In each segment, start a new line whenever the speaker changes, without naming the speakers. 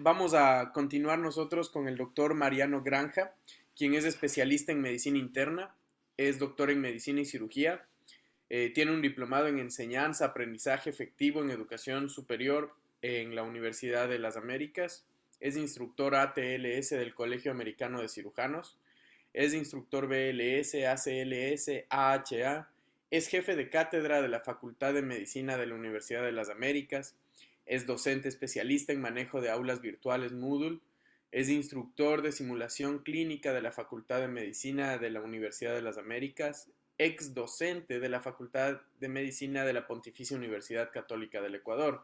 vamos a continuar nosotros con el doctor Mariano Granja, quien es especialista en medicina interna, es doctor en medicina y cirugía, tiene un diplomado en enseñanza, aprendizaje efectivo en educación superior en la Universidad de las Américas, es instructor ATLS del Colegio Americano de Cirujanos, es instructor BLS, ACLS, AHA, es jefe de cátedra de la Facultad de Medicina de la Universidad de las Américas, es docente especialista en manejo de aulas virtuales Moodle, es instructor de simulación clínica de la Facultad de Medicina de la Universidad de las Américas, ex docente de la Facultad de Medicina de la Pontificia Universidad Católica del Ecuador,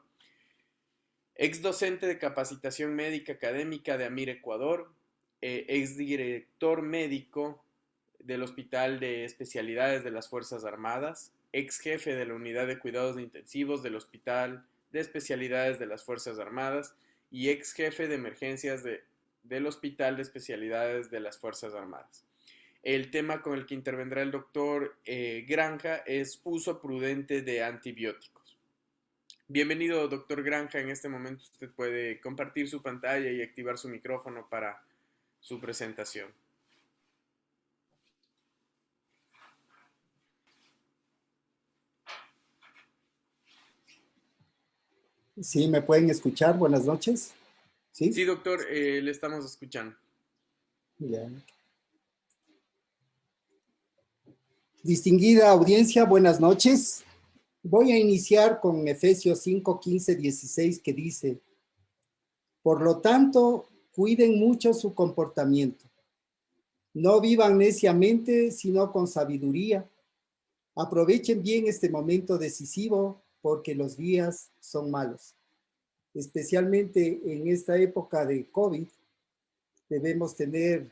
ex docente de capacitación médica académica de AMIR Ecuador, ex director médico del Hospital de Especialidades de las Fuerzas Armadas, ex jefe de la Unidad de Cuidados Intensivos del Hospital de Especialidades de las Fuerzas Armadas y ex jefe de emergencias del Hospital de Especialidades de las Fuerzas Armadas. El tema con el que intervendrá el doctor Granja es uso prudente de antibióticos. Bienvenido, doctor Granja. En este momento usted puede compartir su pantalla y activar su micrófono para su presentación.
Sí, ¿me pueden escuchar? Buenas noches.
Sí,
¿Sí?
doctor, le estamos escuchando.
Ya. Distinguida audiencia, buenas noches. Voy a iniciar con Efesios 5, 15, 16, que dice: por lo tanto, cuiden mucho su comportamiento. No vivan neciamente, sino con sabiduría. Aprovechen bien este momento decisivo, porque los días son malos. Especialmente en esta época de COVID, debemos tener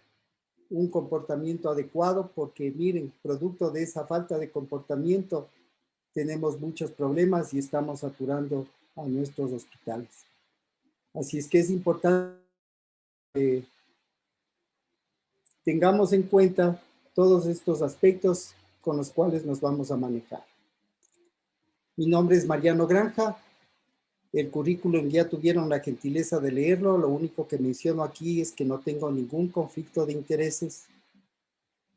un comportamiento adecuado, porque miren, producto de esa falta de comportamiento, tenemos muchos problemas y estamos saturando a nuestros hospitales. Así es que es importante que tengamos en cuenta todos estos aspectos con los cuales nos vamos a manejar. Mi nombre es Mariano Granja. El currículum ya tuvieron la gentileza de leerlo. Lo único que menciono aquí es que no tengo ningún conflicto de intereses.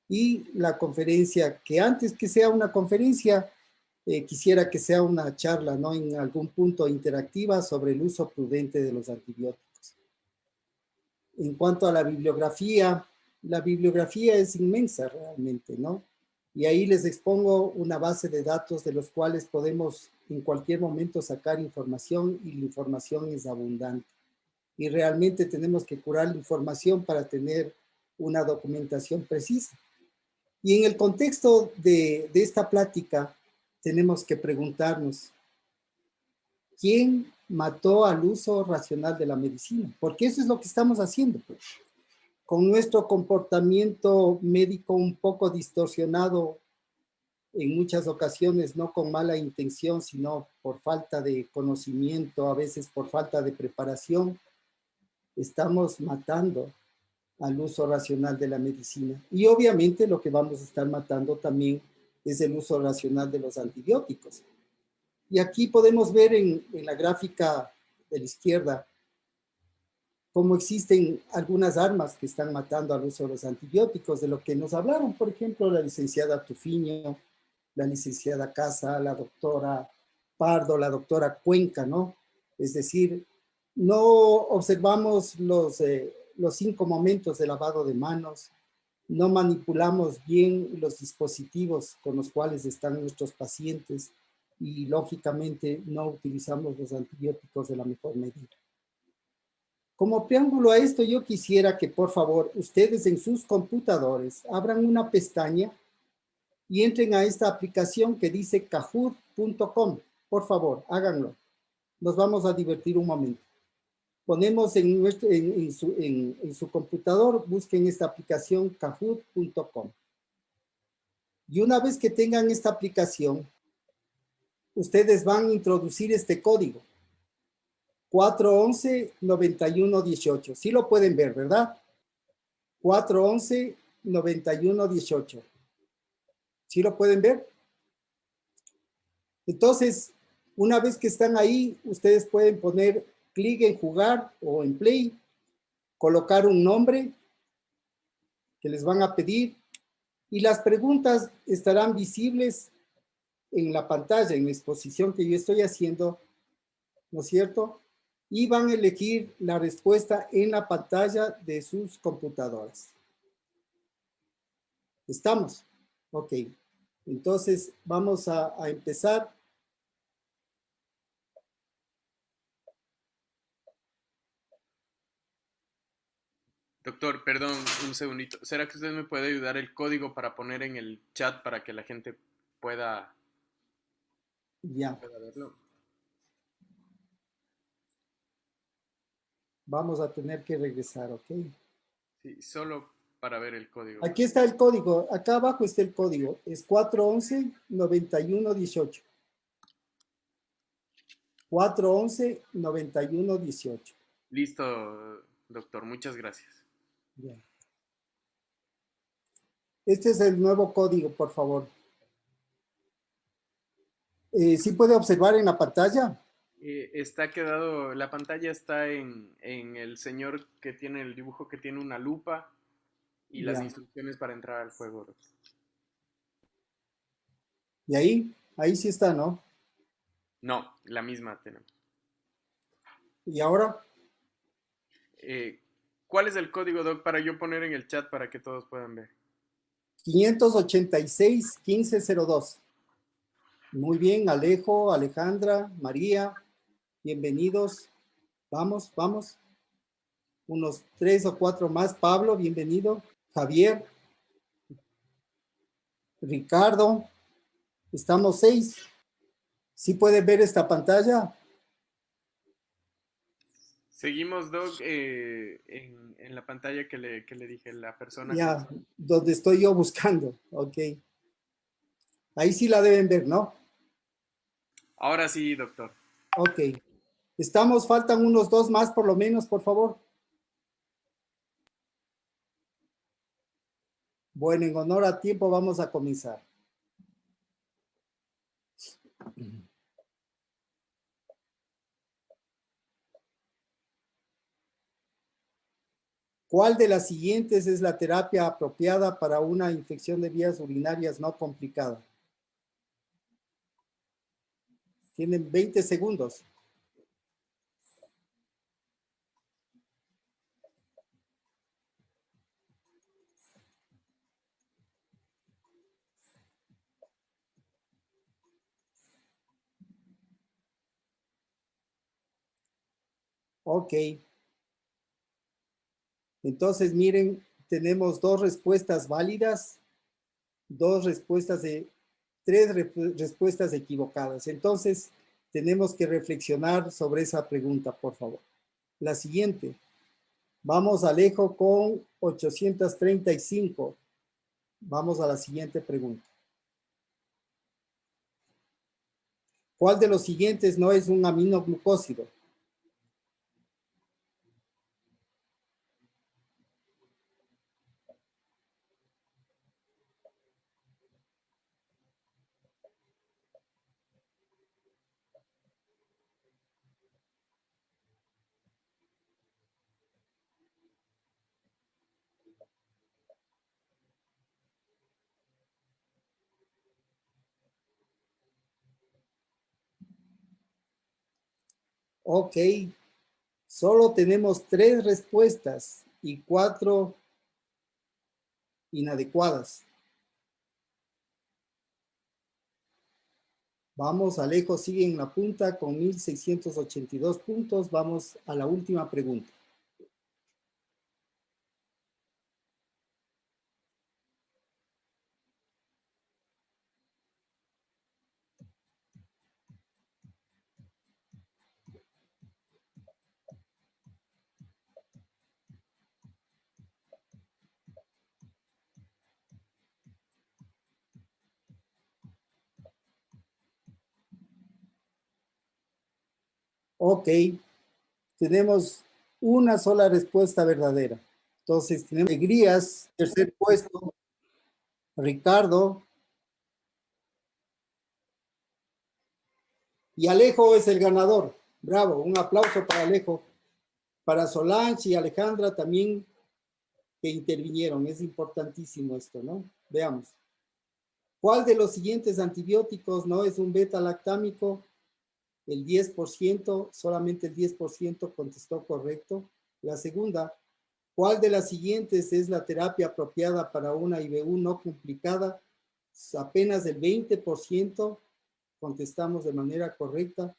Y la conferencia, que antes que sea una conferencia, quisiera que sea una charla, ¿no? En algún punto interactiva sobre el uso prudente de los antibióticos. En cuanto a la bibliografía es inmensa realmente, ¿no? Y ahí les expongo una base de datos de los cuales podemos en cualquier momento sacar información, y la información es abundante. Y realmente tenemos que curar la información para tener una documentación precisa. Y en el contexto de esta plática, tenemos que preguntarnos: ¿quién mató al uso racional de la medicina? Porque eso es lo que estamos haciendo, pues. Con nuestro comportamiento médico un poco distorsionado en muchas ocasiones, no con mala intención, sino por falta de conocimiento, a veces por falta de preparación, estamos matando al uso racional de la medicina. Y obviamente lo que vamos a estar matando también es el uso racional de los antibióticos. Y aquí podemos ver en la gráfica de la izquierda cómo existen algunas armas que están matando al uso de los antibióticos, de lo que nos hablaron, por ejemplo, la licenciada Tufiño, la licenciada Casa, la doctora Pardo, la doctora Cuenca, ¿no? Es decir, no observamos los 5 momentos de lavado de manos, no manipulamos bien los dispositivos con los cuales están nuestros pacientes y, lógicamente, no utilizamos los antibióticos de la mejor medida. Como preámbulo a esto, yo quisiera que, por favor, ustedes en sus computadores abran una pestaña y entren a esta aplicación que dice kahoot.com. Por favor, háganlo. Nos vamos a divertir un momento. Ponemos en su computador, busquen esta aplicación kahoot.com. Y una vez que tengan esta aplicación, ustedes van a introducir este código: 411-9118. Sí lo pueden ver, ¿verdad? 411-9118. ¿Sí lo pueden ver? Entonces, una vez que están ahí, ustedes pueden poner clic en jugar o en play, colocar un nombre que les van a pedir y las preguntas estarán visibles en la pantalla, en la exposición que yo estoy haciendo, ¿no es cierto? Y van a elegir la respuesta en la pantalla de sus computadoras. ¿Estamos? Ok. Entonces vamos a empezar.
Doctor, perdón, un segundito. ¿Será que usted me puede ayudar el código para poner en el chat para que la gente pueda,
Ya,
pueda verlo?
vamos a tener que regresar, ¿ok?
Sí, solo para ver el código.
Aquí está el código, acá abajo está el código, es 411-9118. 411-9118.
Listo, doctor, muchas gracias.
Ya. Este es el nuevo código, por favor. ¿Sí puede observar en la pantalla?
Está quedado, la pantalla está en el señor que tiene el dibujo que tiene una lupa y las
Ya.
instrucciones para entrar al juego, doctor.
Y ahí sí está, ¿no?
No, la misma tenemos.
Y ahora,
Eh, ¿Cuál es el código, doc, para yo poner en el chat para que todos puedan ver?
586-1502. Muy bien, Alejo, Alejandra, María, bienvenidos. Vamos, vamos. Unos 3 o 4 más. Pablo, bienvenido. Javier, Ricardo, estamos 6. ¿Sí puede ver esta pantalla?
Seguimos, doc, en la pantalla que le dije, la persona que
Ya,
está.
donde estoy yo buscando. Ok. Ahí sí la deben ver, ¿no?
Ahora sí, doctor.
Ok. Estamos, faltan unos 2 más por lo menos, por favor. Bueno, en honor a tiempo vamos a comenzar. ¿Cuál de las siguientes es la terapia apropiada para una infección de vías urinarias no complicada? Tienen 20 segundos. Ok. Entonces, miren, tenemos 2 respuestas válidas, 2 respuestas de, 3 respuestas equivocadas. Entonces, tenemos que reflexionar sobre esa pregunta, por favor. La siguiente. Vamos, Alejo, con 835. Vamos a la siguiente pregunta. ¿Cuál de los siguientes no es un aminoglucósido? Ok, solo tenemos 3 respuestas y 4 inadecuadas. Vamos, Alejo sigue en la punta con 1682 puntos. Vamos a la última pregunta. Ok, tenemos una sola respuesta verdadera. Entonces, tenemos Alegrías, tercer puesto, Ricardo, y Alejo es el ganador. Bravo, un aplauso para Alejo, para Solange y Alejandra también que intervinieron. Es importantísimo esto, ¿no? Veamos. ¿Cuál de los siguientes antibióticos no es un beta-lactámico? El 10%, solamente el 10% contestó correcto. La segunda, ¿cuál de las siguientes es la terapia apropiada para una IBU no complicada? Apenas el 20% contestamos de manera correcta.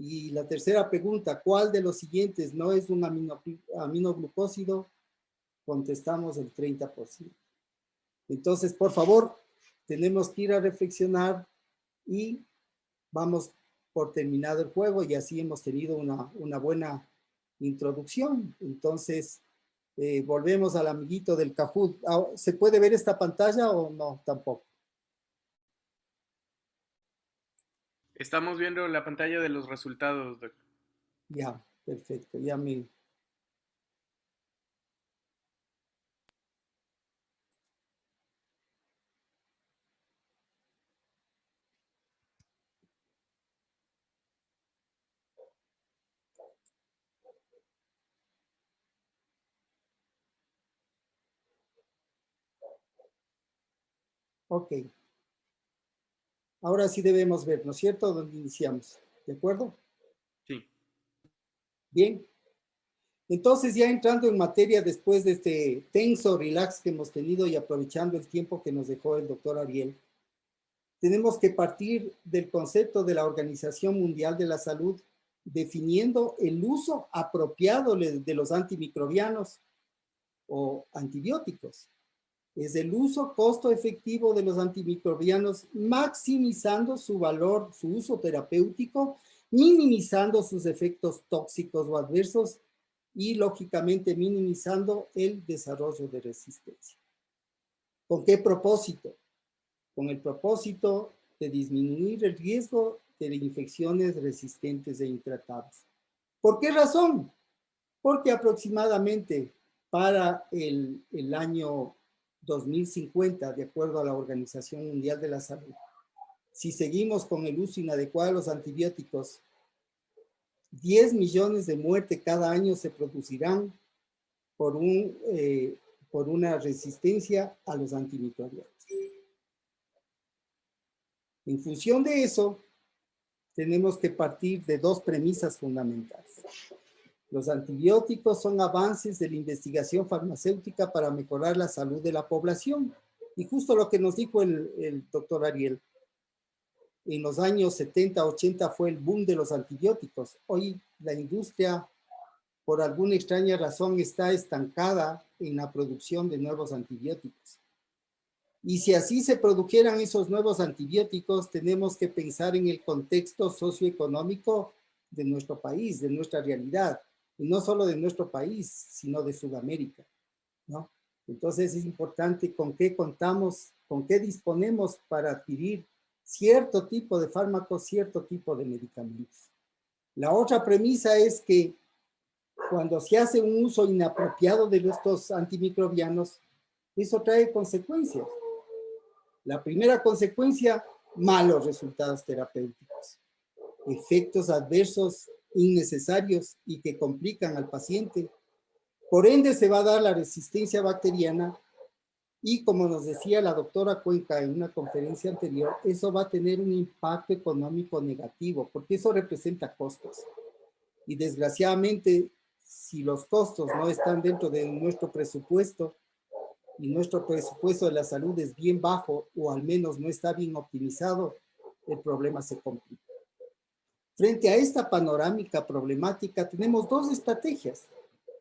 Y la tercera pregunta, ¿cuál de los siguientes no es un aminoglucósido? Contestamos el 30%. Entonces, por favor, tenemos que ir a reflexionar y vamos por terminado el juego y así hemos tenido una buena introducción. Entonces, volvemos al amiguito del Kahoot. ¿Se puede ver esta pantalla o no? Tampoco.
Estamos viendo la pantalla de los resultados, doctor.
Ya, perfecto. Ya me... Ok. Ahora sí debemos ver, ¿no es cierto? Donde iniciamos. ¿De acuerdo?
Sí.
Bien. Entonces, ya entrando en materia después de este tenso relax que hemos tenido y aprovechando el tiempo que nos dejó el doctor Ariel, tenemos que partir del concepto de la Organización Mundial de la Salud, definiendo el uso apropiado de los antimicrobianos o antibióticos. Es el uso costo efectivo de los antimicrobianos, maximizando su valor, su uso terapéutico, minimizando sus efectos tóxicos o adversos y, lógicamente, minimizando el desarrollo de resistencia. ¿Con qué propósito? Con el propósito de disminuir el riesgo de infecciones resistentes e intratables. ¿Por qué razón? Porque aproximadamente para el año 2050, de acuerdo a la Organización Mundial de la Salud, si seguimos con el uso inadecuado de los antibióticos, 10 millones de muertes cada año se producirán por una resistencia a los antimicrobianos. En función de eso, tenemos que partir de dos premisas fundamentales. Los antibióticos son avances de la investigación farmacéutica para mejorar la salud de la población. Y justo lo que nos dijo el doctor Ariel, en los años 70, 80 fue el boom de los antibióticos. Hoy la industria, por alguna extraña razón, está estancada en la producción de nuevos antibióticos. Y si así se produjeran esos nuevos antibióticos, tenemos que pensar en el contexto socioeconómico de nuestro país, de nuestra realidad, y no solo de nuestro país, sino de Sudamérica, ¿no? Entonces es importante con qué contamos, con qué disponemos para adquirir cierto tipo de fármacos, cierto tipo de medicamentos. La otra premisa es que cuando se hace un uso inapropiado de estos antimicrobianos, eso trae consecuencias. La primera consecuencia, malos resultados terapéuticos, efectos adversos innecesarios y que complican al paciente. Por ende, se va a dar la resistencia bacteriana y, como nos decía la doctora Cuenca en una conferencia anterior, eso va a tener un impacto económico negativo, porque eso representa costos. Y desgraciadamente, si los costos no están dentro de nuestro presupuesto, y nuestro presupuesto de la salud es bien bajo o al menos no está bien optimizado, el problema se complica. Frente a esta panorámica problemática tenemos dos estrategias,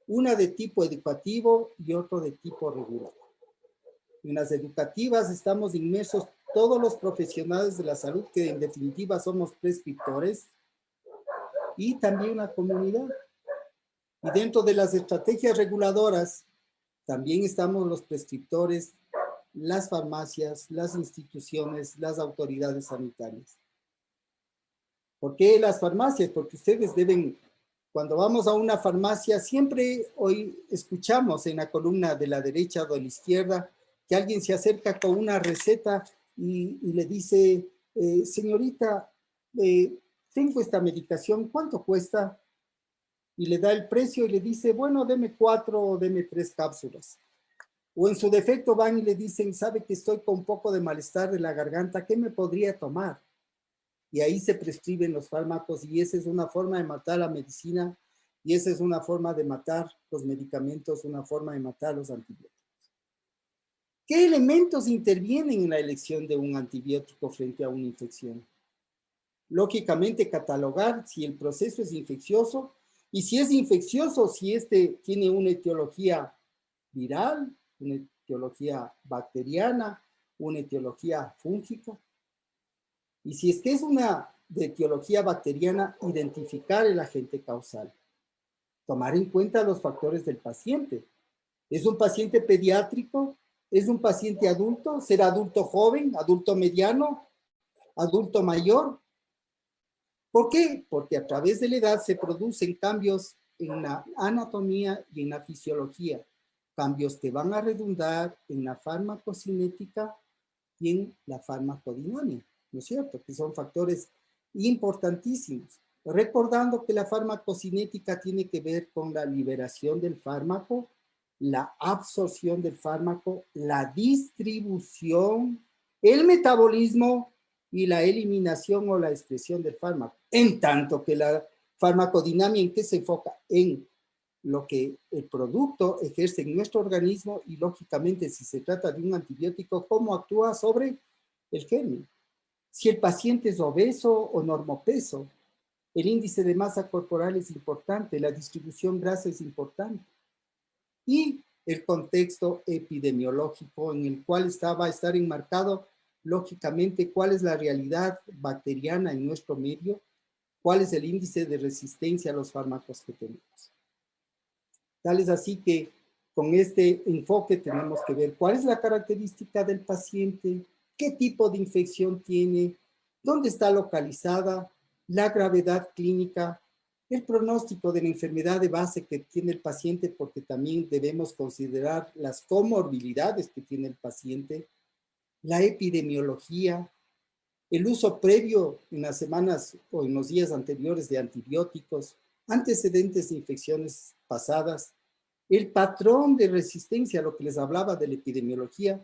una de tipo educativo y otra de tipo regular. En las educativas estamos inmersos todos los profesionales de la salud que en definitiva somos prescriptores y también la comunidad. Y dentro de las estrategias reguladoras también estamos los prescriptores, las farmacias, las instituciones, las autoridades sanitarias. ¿Por qué las farmacias? Porque ustedes deben, cuando vamos a una farmacia, siempre hoy escuchamos en la columna de la derecha o de la izquierda que alguien se acerca con una receta y le dice, señorita, tengo esta medicación, ¿cuánto cuesta? Y le da el precio y le dice, bueno, deme 4 o deme 3 cápsulas. O en su defecto van y le dicen, sabe que estoy con un poco de malestar de la garganta, ¿qué me podría tomar? Y ahí se prescriben los fármacos y esa es una forma de matar la medicina y esa es una forma de matar los medicamentos, una forma de matar los antibióticos. ¿Qué elementos intervienen en la elección de un antibiótico frente a una infección? Lógicamente, catalogar si el proceso es infeccioso y si es infeccioso, si este tiene una etiología viral, una etiología bacteriana, una etiología fúngica. Y si es que es una de etiología bacteriana, identificar el agente causal. Tomar en cuenta los factores del paciente. ¿Es un paciente pediátrico? ¿Es un paciente adulto? ¿Será adulto joven? ¿Adulto mediano? ¿Adulto mayor? ¿Por qué? Porque a través de la edad se producen cambios en la anatomía y en la fisiología. Cambios que van a redundar en la farmacocinética y en la farmacodinámica, ¿no es cierto? Que son factores importantísimos. Recordando que la farmacocinética tiene que ver con la liberación del fármaco, la absorción del fármaco, la distribución, el metabolismo y la eliminación o la excreción del fármaco. En tanto que la farmacodinámica, ¿en qué se enfoca? En lo que el producto ejerce en nuestro organismo y lógicamente si se trata de un antibiótico, cómo actúa sobre el germen. Si el paciente es obeso o normopeso, el índice de masa corporal es importante, la distribución grasa es importante y el contexto epidemiológico en el cual va a estar enmarcado lógicamente cuál es la realidad bacteriana en nuestro medio, cuál es el índice de resistencia a los fármacos que tenemos. Tal es así que con este enfoque tenemos que ver cuál es la característica del paciente, qué tipo de infección tiene, dónde está localizada, la gravedad clínica, el pronóstico de la enfermedad de base que tiene el paciente, porque también debemos considerar las comorbilidades que tiene el paciente, la epidemiología, el uso previo en las semanas o en los días anteriores de antibióticos, antecedentes de infecciones pasadas, el patrón de resistencia, lo que les hablaba de la epidemiología,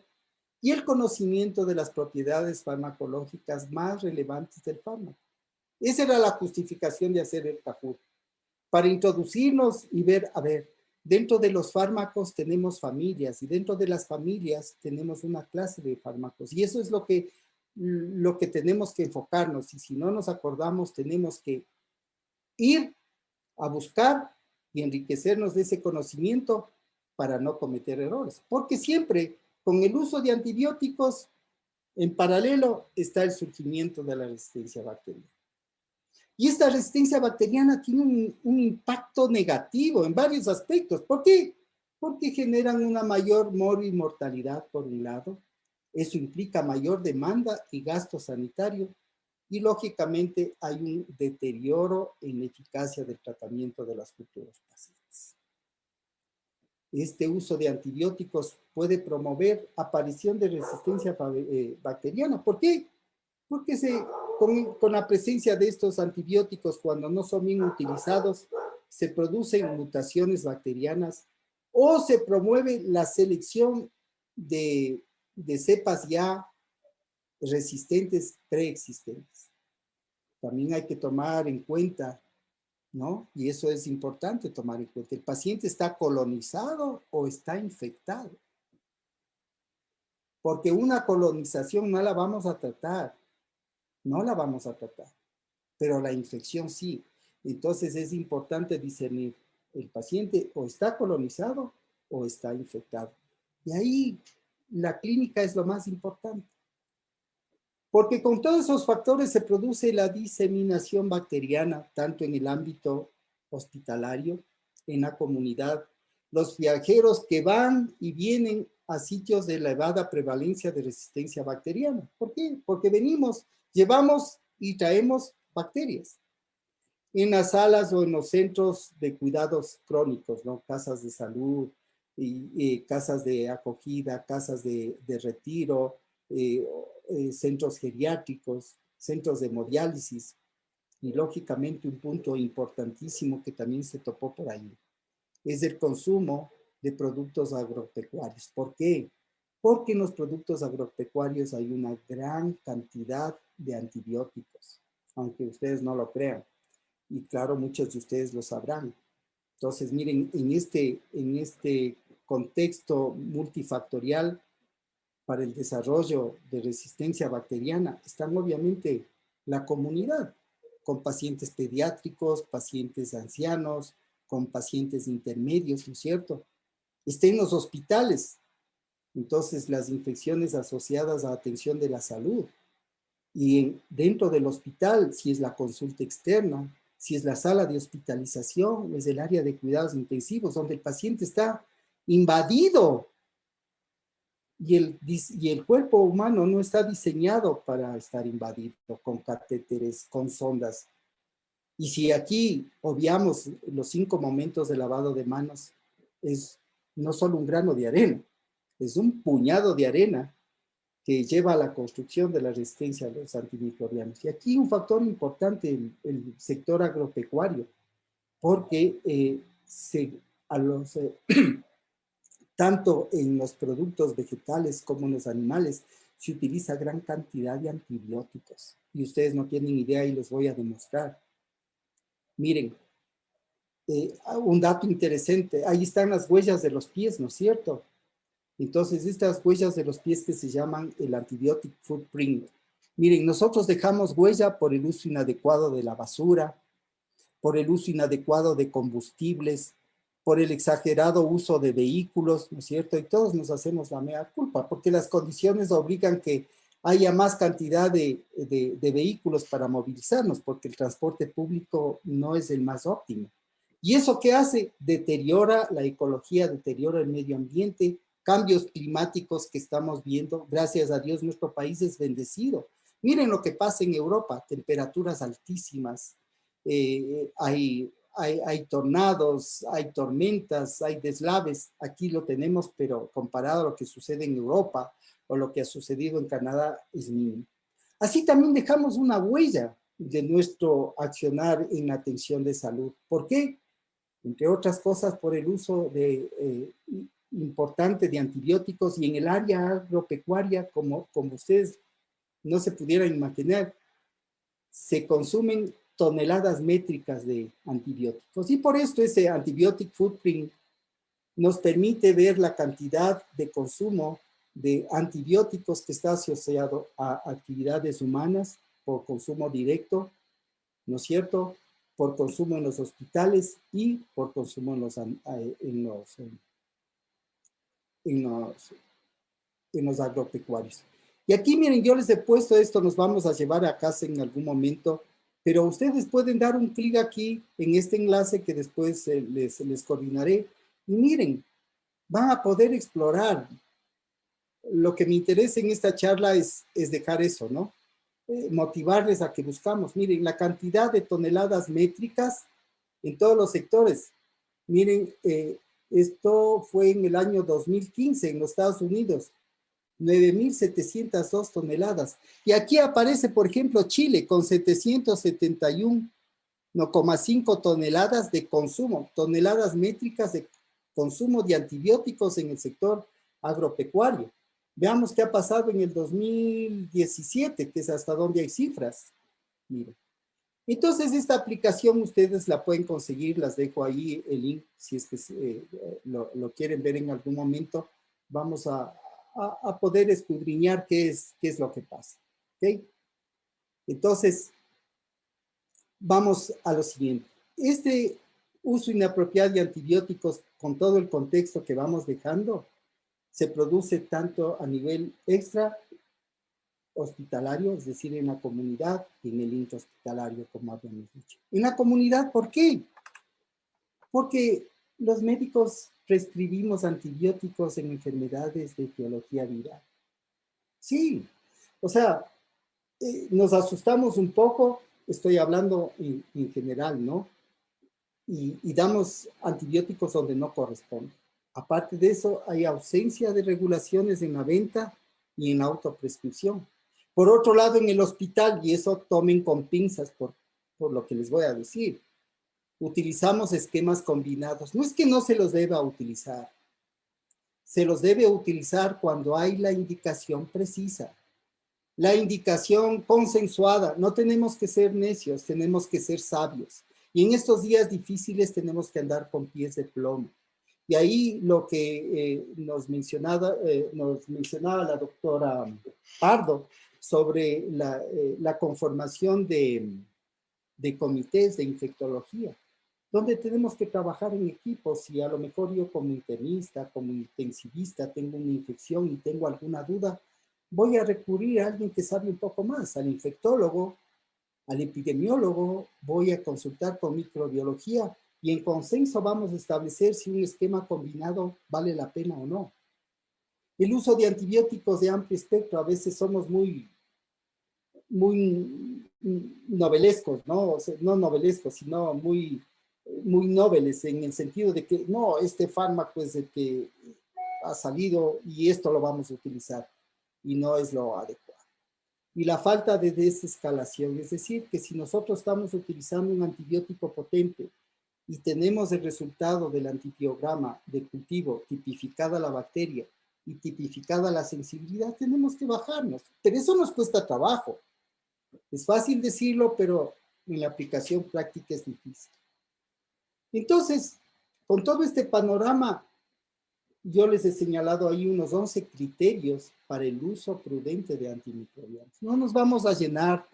y el conocimiento de las propiedades farmacológicas más relevantes del fármaco. Esa era la justificación de hacer el Cajur, para introducirnos y ver, a ver, dentro de los fármacos tenemos familias y dentro de las familias tenemos una clase de fármacos y eso es lo que tenemos que enfocarnos y si no nos acordamos tenemos que ir a buscar y enriquecernos de ese conocimiento para no cometer errores. Porque siempre con el uso de antibióticos, en paralelo está el surgimiento de la resistencia bacteriana. Y esta resistencia bacteriana tiene un impacto negativo en varios aspectos. ¿Por qué? Porque generan una mayor mortalidad por un lado. Eso implica mayor demanda y gasto sanitario y lógicamente hay un deterioro en la eficacia del tratamiento de los futuros pacientes. Este uso de antibióticos puede promover aparición de resistencia bacteriana. ¿Por qué? Porque con la presencia de estos antibióticos, cuando no son bien utilizados, se producen mutaciones bacterianas o se promueve la selección de cepas ya resistentes preexistentes. También hay que tomar en cuenta, ¿no? Y eso es importante tomar en cuenta. ¿El paciente está colonizado o está infectado? Porque una colonización no la vamos a tratar, no la vamos a tratar, pero la infección sí. Entonces es importante discernir, el paciente o está colonizado o está infectado. Y ahí la clínica es lo más importante. Porque con todos esos factores se produce la diseminación bacteriana, tanto en el ámbito hospitalario, en la comunidad. Los viajeros que van y vienen a sitios de elevada prevalencia de resistencia bacteriana. ¿Por qué? Porque venimos, llevamos y traemos bacterias. En las salas o en los centros de cuidados crónicos, ¿no? Casas de salud, casas de acogida, casas de retiro, centros geriátricos, centros de hemodiálisis. Y lógicamente un punto importantísimo que también se topó por ahí es el consumo de productos agropecuarios. ¿Por qué? Porque en los productos agropecuarios hay una gran cantidad de antibióticos, aunque ustedes no lo crean. Y claro, muchos de ustedes lo sabrán. Entonces, miren, en este contexto multifactorial para el desarrollo de resistencia bacteriana están obviamente la comunidad, con pacientes pediátricos, pacientes ancianos, con pacientes intermedios, ¿no es cierto? Está en los hospitales, entonces las infecciones asociadas a atención de la salud. Y dentro del hospital, si es la consulta externa, si es la sala de hospitalización, es el área de cuidados intensivos, donde el paciente está invadido y el cuerpo humano no está diseñado para estar invadido con catéteres, con sondas. Y si aquí obviamos los 5 momentos de lavado de manos, es no solo un grano de arena, es un puñado de arena que lleva a la construcción de la resistencia a los antimicrobianos. Y aquí un factor importante, el sector agropecuario, porque a los, tanto en los productos vegetales como en los animales, se utiliza gran cantidad de antibióticos. Y ustedes no tienen idea y les voy a demostrar. Miren, un dato interesante, ahí están las huellas de los pies, ¿no es cierto? Entonces, estas huellas de los pies que se llaman el antibiotic footprint. Miren, nosotros dejamos huella por el uso inadecuado de la basura, por el uso inadecuado de combustibles, por el exagerado uso de vehículos, ¿no es cierto? Y todos nos hacemos la mea culpa, porque las condiciones obligan que haya más cantidad de vehículos para movilizarnos, porque el transporte público no es el más óptimo. ¿Y eso qué hace? Deteriora la ecología, deteriora el medio ambiente, cambios climáticos que estamos viendo. Gracias a Dios, nuestro país es bendecido. Miren lo que pasa en Europa, temperaturas altísimas, hay tornados, hay tormentas, hay deslaves. Aquí lo tenemos, pero comparado a lo que sucede en Europa o lo que ha sucedido en Canadá, es mínimo. Así también dejamos una huella de nuestro accionar en la atención de salud. ¿Por qué? Entre otras cosas, por el uso importante de antibióticos y en el área agropecuaria, como ustedes no se pudieran imaginar, se consumen toneladas métricas de antibióticos. Y por esto ese antibiotic footprint nos permite ver la cantidad de consumo de antibióticos que está asociado a actividades humanas por consumo directo, ¿no es cierto?, por consumo en los hospitales y por consumo en los agropecuarios. Y aquí, miren, yo les he puesto esto, nos vamos a llevar a casa en algún momento, pero ustedes pueden dar un clic aquí en este enlace que después les coordinaré. Y miren, van a poder explorar. Lo que me interesa en esta charla es dejar eso, ¿no? Motivarles a que buscamos. Miren, la cantidad de toneladas métricas en todos los sectores. Miren, esto fue en el año 2015 en los Estados Unidos. 9.702 toneladas. Y aquí aparece, por ejemplo, Chile con 771,5 toneladas de consumo, toneladas métricas de consumo de antibióticos en el sector agropecuario. Veamos qué ha pasado en el 2017, que es hasta donde hay cifras. Miren. Entonces, esta aplicación ustedes la pueden conseguir, las dejo ahí el link, si es que lo quieren ver en algún momento. Vamos a poder escudriñar qué es lo que pasa. ¿Okay? Entonces, vamos a lo siguiente. Este uso inapropiado de antibióticos, con todo el contexto que vamos dejando, se produce tanto a nivel extra hospitalario, es decir, en la comunidad, y en el intrahospitalario, como habíamos dicho. En la comunidad, ¿por qué? Porque los médicos prescribimos antibióticos en enfermedades de etiología viral. Sí, o sea, nos asustamos un poco, estoy hablando en general, ¿no? Y damos antibióticos donde no corresponde. Aparte de eso, hay ausencia de regulaciones en la venta y en la autoprescripción. Por otro lado, en el hospital, y eso tomen con pinzas, por lo que les voy a decir. Utilizamos esquemas combinados. No es que no se los deba utilizar. Se los debe utilizar cuando hay la indicación precisa. La indicación consensuada. No tenemos que ser necios, tenemos que ser sabios. Y en estos días difíciles tenemos que andar con pies de plomo. Y ahí lo que nos mencionaba la doctora Pardo sobre la conformación de comités de infectología, donde tenemos que trabajar en equipos y a lo mejor yo como internista, como intensivista, tengo una infección y tengo alguna duda, voy a recurrir a alguien que sabe un poco más, al infectólogo, al epidemiólogo, voy a consultar con microbiología y en consenso vamos a establecer si un esquema combinado vale la pena o no. El uso de antibióticos de amplio espectro, a veces somos muy novelescos, ¿no? O sea, no novelescos, sino muy nobles en el sentido de que, no, este fármaco es el que ha salido y esto lo vamos a utilizar y no es lo adecuado. Y la falta de desescalación, es decir, que si nosotros estamos utilizando un antibiótico potente y tenemos el resultado del antibiograma de cultivo, tipificada la bacteria y tipificada la sensibilidad, tenemos que bajarnos. Pero eso nos cuesta trabajo. Es fácil decirlo, pero en la aplicación práctica es difícil. Entonces, con todo este panorama, yo les he señalado ahí unos 11 criterios para el uso prudente de antimicrobianos. No nos vamos a llenar,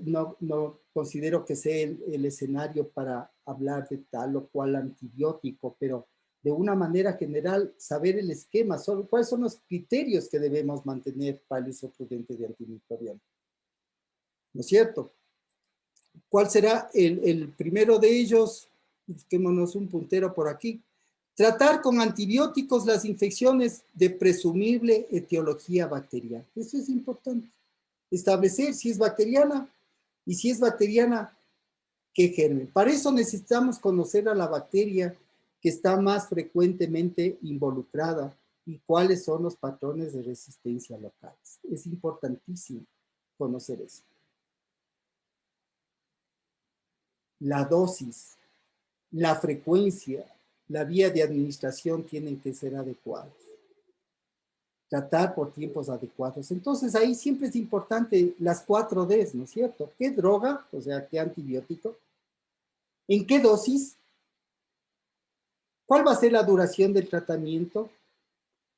no considero que sea el escenario para hablar de tal o cual antibiótico, pero de una manera general, saber el esquema, cuáles son los criterios que debemos mantener para el uso prudente de antimicrobianos. ¿No es cierto? ¿Cuál será el primero de ellos? Busquémonos un puntero por aquí. Tratar con antibióticos las infecciones de presumible etiología bacteriana. Eso es importante. Establecer si es bacteriana y si es bacteriana, qué germen. Para eso necesitamos conocer a la bacteria que está más frecuentemente involucrada y cuáles son los patrones de resistencia locales. Es importantísimo conocer eso. La dosis, la frecuencia, la vía de administración tienen que ser adecuados. Tratar por tiempos adecuados. Entonces ahí siempre es importante las 4 Ds, ¿no es cierto? ¿Qué droga? O sea, ¿qué antibiótico? ¿En qué dosis? ¿Cuál va a ser la duración del tratamiento?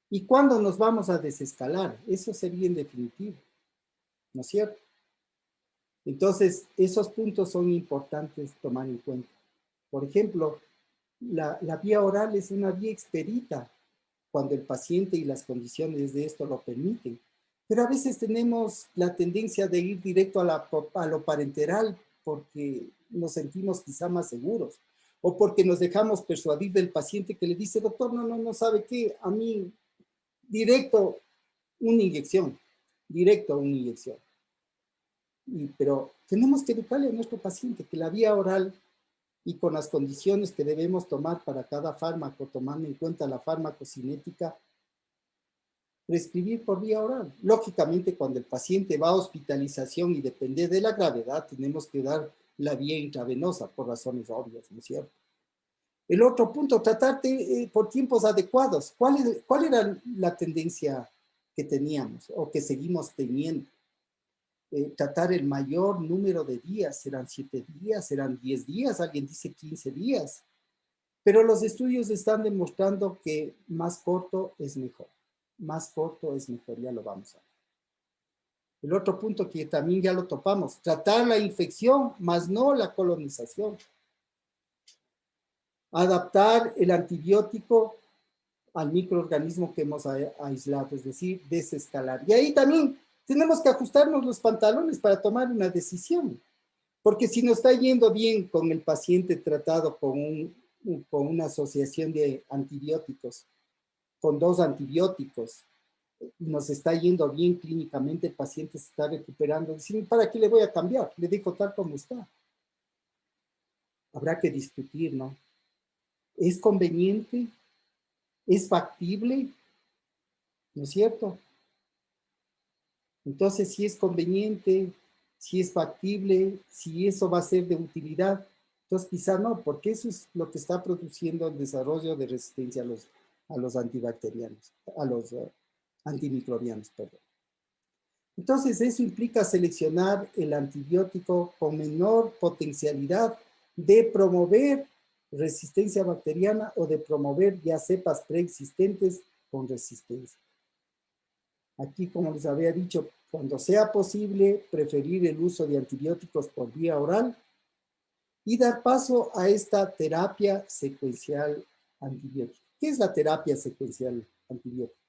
¿Y cuándo nos vamos a desescalar? Eso sería en definitivo, ¿no es cierto? Entonces, esos puntos son importantes tomar en cuenta. Por ejemplo, la vía oral es una vía expedita cuando el paciente y las condiciones de esto lo permiten. Pero a veces tenemos la tendencia de ir directo a lo parenteral porque nos sentimos quizá más seguros o porque nos dejamos persuadir del paciente que le dice, doctor, no sabe qué, a mí directo una inyección, directo a una inyección. Pero tenemos que educarle a nuestro paciente que la vía oral y con las condiciones que debemos tomar para cada fármaco, tomando en cuenta la farmacocinética, prescribir por vía oral. Lógicamente, cuando el paciente va a hospitalización y depende de la gravedad, tenemos que dar la vía intravenosa por razones obvias, ¿no es cierto? El otro punto, tratarte por tiempos adecuados. ¿Cuál era la tendencia que teníamos o que seguimos teniendo? Tratar el mayor número de días, serán 7 días, serán 10 días, alguien dice 15 días, pero los estudios están demostrando que más corto es mejor, ya lo vamos a ver. El otro punto que también ya lo topamos, tratar la infección, más no la colonización. Adaptar el antibiótico al microorganismo que hemos aislado, es decir, desescalar. Y ahí también tenemos que ajustarnos los pantalones para tomar una decisión. Porque si nos está yendo bien con el paciente tratado con una asociación de antibióticos, con 2 antibióticos, nos está yendo bien clínicamente, el paciente se está recuperando, decimos, ¿para qué le voy a cambiar? Le dejo tal como está. Habrá que discutir, ¿no? ¿Es conveniente? ¿Es factible? ¿No es cierto? Entonces, si es conveniente, si es factible, si eso va a ser de utilidad. Entonces quizá no, porque eso es lo que está produciendo el desarrollo de resistencia a los antibacterianos, a los antimicrobianos, perdón. Entonces eso implica seleccionar el antibiótico con menor potencialidad de promover resistencia bacteriana o de promover ya cepas preexistentes con resistencia. Aquí, como les había dicho, cuando sea posible, preferir el uso de antibióticos por vía oral y dar paso a esta terapia secuencial antibiótica. ¿Qué es la terapia secuencial antibiótica?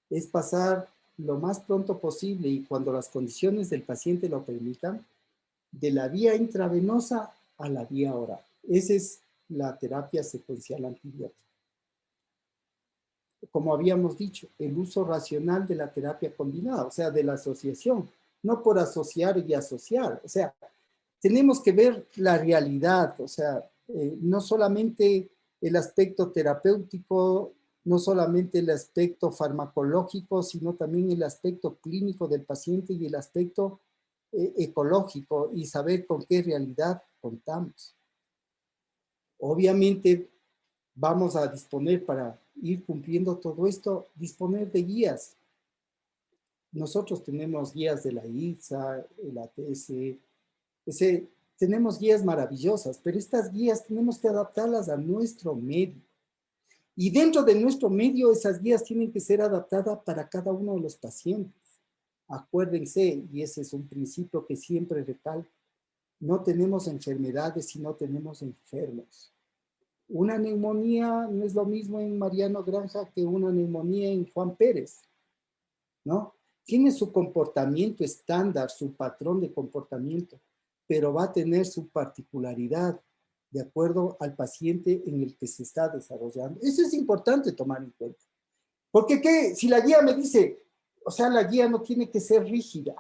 Es pasar lo más pronto posible y cuando las condiciones del paciente lo permitan, de la vía intravenosa a la vía oral. Esa es la terapia secuencial antibiótica. Como habíamos dicho, el uso racional de la terapia combinada, o sea, de la asociación, no por asociar y asociar, o sea, tenemos que ver la realidad, o sea, no solamente el aspecto terapéutico, no solamente el aspecto farmacológico, sino también el aspecto clínico del paciente y el aspecto ecológico y saber con qué realidad contamos. Obviamente vamos a disponer para ir cumpliendo todo esto, disponer de guías. Nosotros tenemos guías de la ITSA, el ATS, tenemos guías maravillosas, pero estas guías tenemos que adaptarlas a nuestro medio. Y dentro de nuestro medio, esas guías tienen que ser adaptadas para cada uno de los pacientes. Acuérdense, y ese es un principio que siempre recalco, no tenemos enfermedades si no tenemos enfermos. Una neumonía no es lo mismo en Mariano Granja que una neumonía en Juan Pérez, ¿no? Tiene su comportamiento estándar, su patrón de comportamiento, pero va a tener su particularidad de acuerdo al paciente en el que se está desarrollando. Eso es importante tomar en cuenta. Porque ¿qué? Si la guía me dice, o sea, la guía no tiene que ser rígida,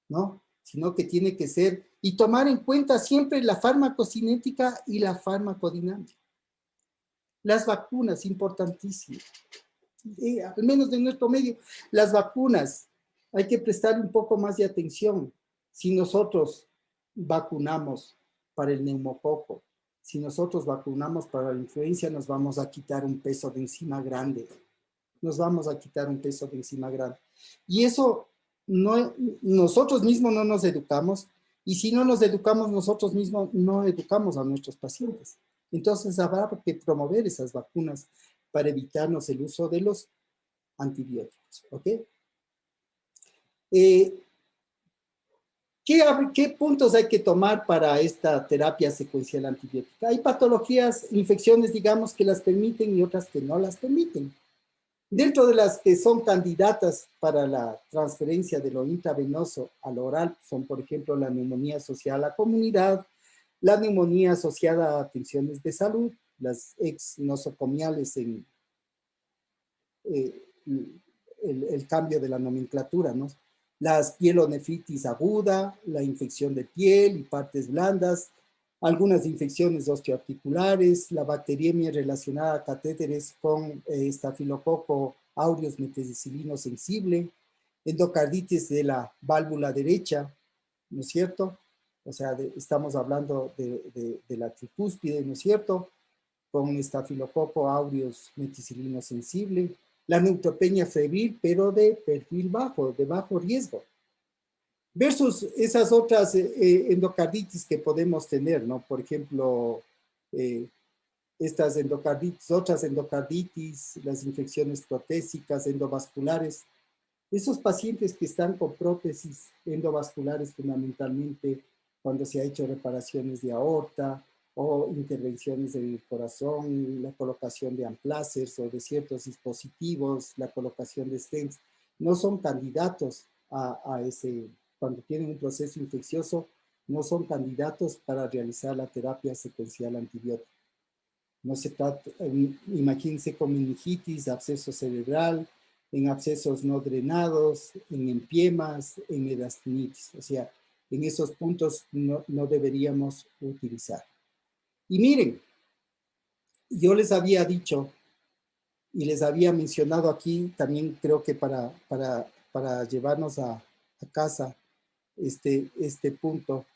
¿no? Sino que tiene que ser, y tomar en cuenta siempre la farmacocinética y la farmacodinámica. Las vacunas, importantísimas. Al menos de nuestro medio, las vacunas, hay que prestar un poco más de atención. Si nosotros vacunamos para el neumococo, si nosotros vacunamos para la influencia, nos vamos a quitar un peso de encima grande. Nos vamos a quitar un peso de encima grande. Y eso, no, nosotros mismos no nos educamos, y si no nos educamos nosotros mismos, no educamos a nuestros pacientes. Entonces habrá que promover esas vacunas para evitarnos el uso de los antibióticos, ¿ok? ¿Qué puntos hay que tomar para esta terapia secuencial antibiótica? Hay patologías, infecciones, digamos, que las permiten y otras que no las permiten. Dentro de las que son candidatas para la transferencia de lo intravenoso al oral son, por ejemplo, la neumonía asociada a la comunidad, la neumonía asociada a atenciones de salud, las ex-nosocomiales en el cambio de la nomenclatura, ¿no? Las pielonefritis aguda, la infección de piel y partes blandas, algunas infecciones osteoarticulares, la bacteriemia relacionada a catéteres con estafilococo aureus meticilino sensible, endocarditis de la válvula derecha, ¿no es cierto? O sea, estamos hablando de la tricúspide, ¿no es cierto? Con estafilococo aureus meticilino sensible, la neutropenia febril, pero de perfil bajo, de bajo riesgo, versus esas otras endocarditis que podemos tener, ¿no? Por ejemplo, estas endocarditis, otras endocarditis, las infecciones protésicas, endovasculares, esos pacientes que están con prótesis endovasculares fundamentalmente cuando se ha hecho reparaciones de aorta o intervenciones en el corazón, la colocación de amplacers o de ciertos dispositivos, la colocación de stents, no son candidatos a ese, cuando tienen un proceso infeccioso, no son candidatos para realizar la terapia secuencial antibiótica. No se trata, imagínense con meningitis, absceso cerebral, en abscesos no drenados, en empiemas, en edastinitis. O sea, en esos puntos no deberíamos utilizar. Y miren, yo les había dicho y les había mencionado aquí, también creo que para llevarnos a casa, este punto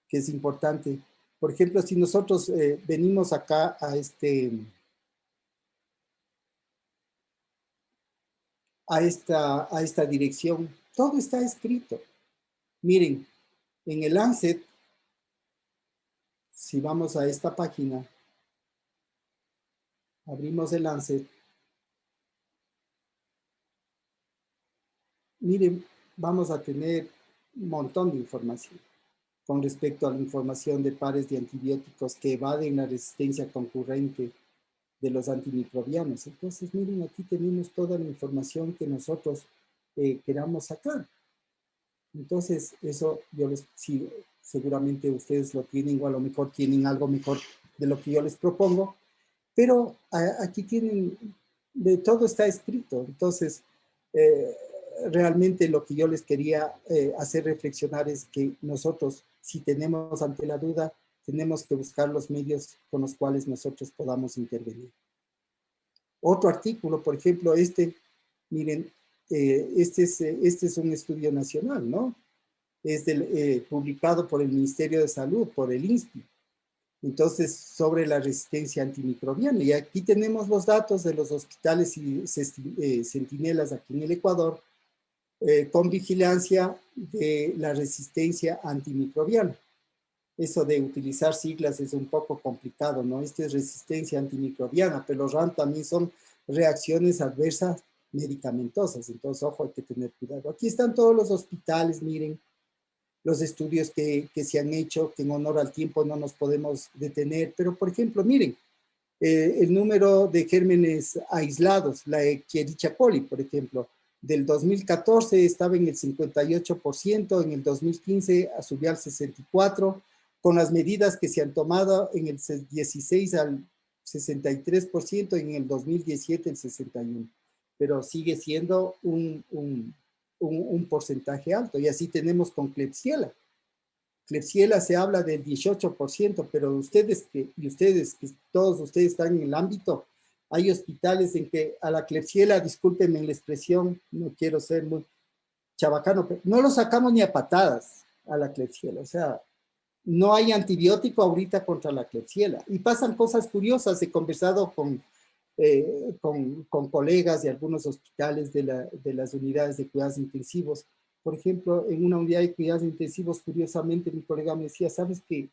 que es importante. Por ejemplo, si nosotros venimos acá a esta dirección, todo está escrito. Miren, en el Lancet, si vamos a esta página, abrimos el Lancet, miren, vamos a tener un montón de información con respecto a la información de pares de antibióticos que evaden la resistencia concurrente de los antimicrobianos. Entonces, miren, aquí tenemos toda la información que nosotros queramos sacar. Entonces, eso yo les, sí, seguramente ustedes lo tienen o a lo mejor tienen algo mejor de lo que yo les propongo, pero aquí tienen, de todo está escrito. Entonces, eh, realmente lo que yo les quería hacer reflexionar es que nosotros, si tenemos ante la duda, tenemos que buscar los medios con los cuales nosotros podamos intervenir. Otro artículo, por ejemplo, miren, este es un estudio nacional, ¿no? Es publicado por el Ministerio de Salud, por el INSPI. Entonces, sobre la resistencia antimicrobiana. Y aquí tenemos los datos de los hospitales y centinelas aquí en el Ecuador, con vigilancia de la resistencia antimicrobiana. Eso de utilizar siglas es un poco complicado, ¿no? Esto es resistencia antimicrobiana, pero los RAM también son reacciones adversas medicamentosas. Entonces, ojo, hay que tener cuidado. Aquí están todos los hospitales, miren, los estudios que se han hecho, que en honor al tiempo no nos podemos detener. Pero, por ejemplo, miren, el número de gérmenes aislados, la Escherichia coli, por ejemplo, del 2014 estaba en el 58%, en el 2015 subió al 64%, con las medidas que se han tomado en el 16 al 63%, en el 2017 el 61%, pero sigue siendo un porcentaje alto. Y así tenemos con Klebsiella. Klebsiella se habla del 18%, pero ustedes, que todos ustedes están en el ámbito, hay hospitales en que a la Klebsiella, discúlpenme la expresión, no quiero ser muy chabacano, pero no lo sacamos ni a patadas a la Klebsiella. O sea, no hay antibiótico ahorita contra la Klebsiella. Y pasan cosas curiosas. He conversado con colegas de algunos hospitales de las unidades de cuidados intensivos. Por ejemplo, en una unidad de cuidados intensivos, curiosamente, mi colega me decía, ¿sabes qué?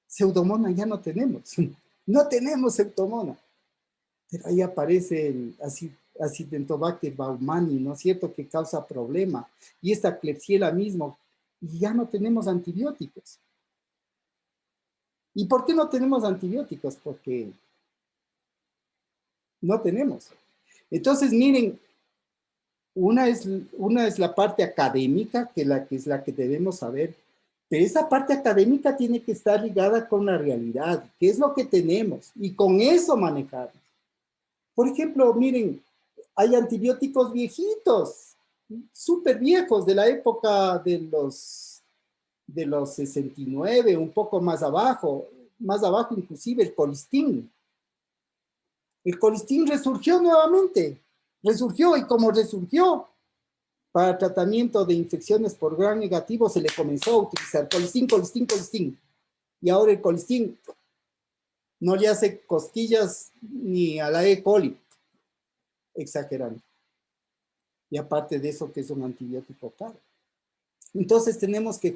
Pseudomonas ya no tenemos. No tenemos pseudomonas. Pero ahí aparece el Acinetobacter baumannii, ¿no es cierto?, que causa problema. Y esta Klebsiella mismo, y ya no tenemos antibióticos. ¿Y por qué no tenemos antibióticos? Porque no tenemos. Entonces, miren, una es la parte académica, que es la que debemos saber, pero esa parte académica tiene que estar ligada con la realidad, qué es lo que tenemos, y con eso manejarnos. Por ejemplo, miren, hay antibióticos viejitos, súper viejos, de la época de los 69, un poco más abajo inclusive el colistín. El colistín resurgió nuevamente, resurgió, y como resurgió para tratamiento de infecciones por gram negativo, se le comenzó a utilizar colistín, colistín, colistín. Y ahora el colistín no le hace cosquillas ni a la E. coli, exagerando. Y aparte de eso, que es un antibiótico caro. Entonces tenemos que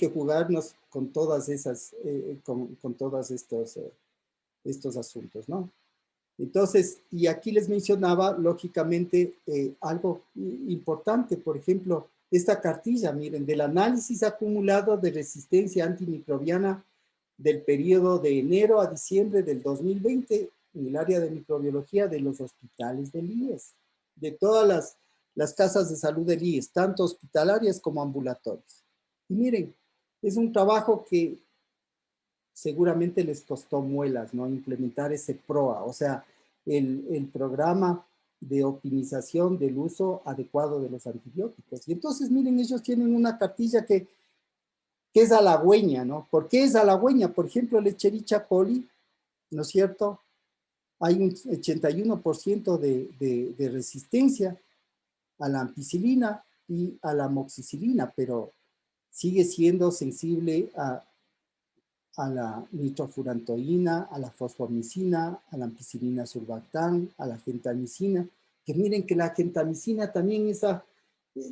jugarnos con todas esas, con todos estos asuntos, ¿no? Entonces, y aquí les mencionaba, lógicamente, algo importante, por ejemplo, esta cartilla, miren, del análisis acumulado de resistencia antimicrobiana del periodo de enero a diciembre del 2020 en el área de microbiología de los hospitales del IES, de todas las casas de salud del IES, tanto hospitalarias como ambulatorias. Y miren, es un trabajo que seguramente les costó muelas, ¿no? Implementar ese PROA, o sea, el programa de optimización del uso adecuado de los antibióticos. Y entonces, miren, ellos tienen una cartilla que es halagüeña, ¿no? ¿Por qué es halagüeña? Por ejemplo, el Escherichia coli, ¿no es cierto? Hay un 81% de resistencia a la ampicilina. y a la amoxicilina, pero sigue siendo sensible a la nitrofurantoína, a la fosfomicina, a la ampicilina surfactán, a la gentamicina, que miren que la gentamicina también esa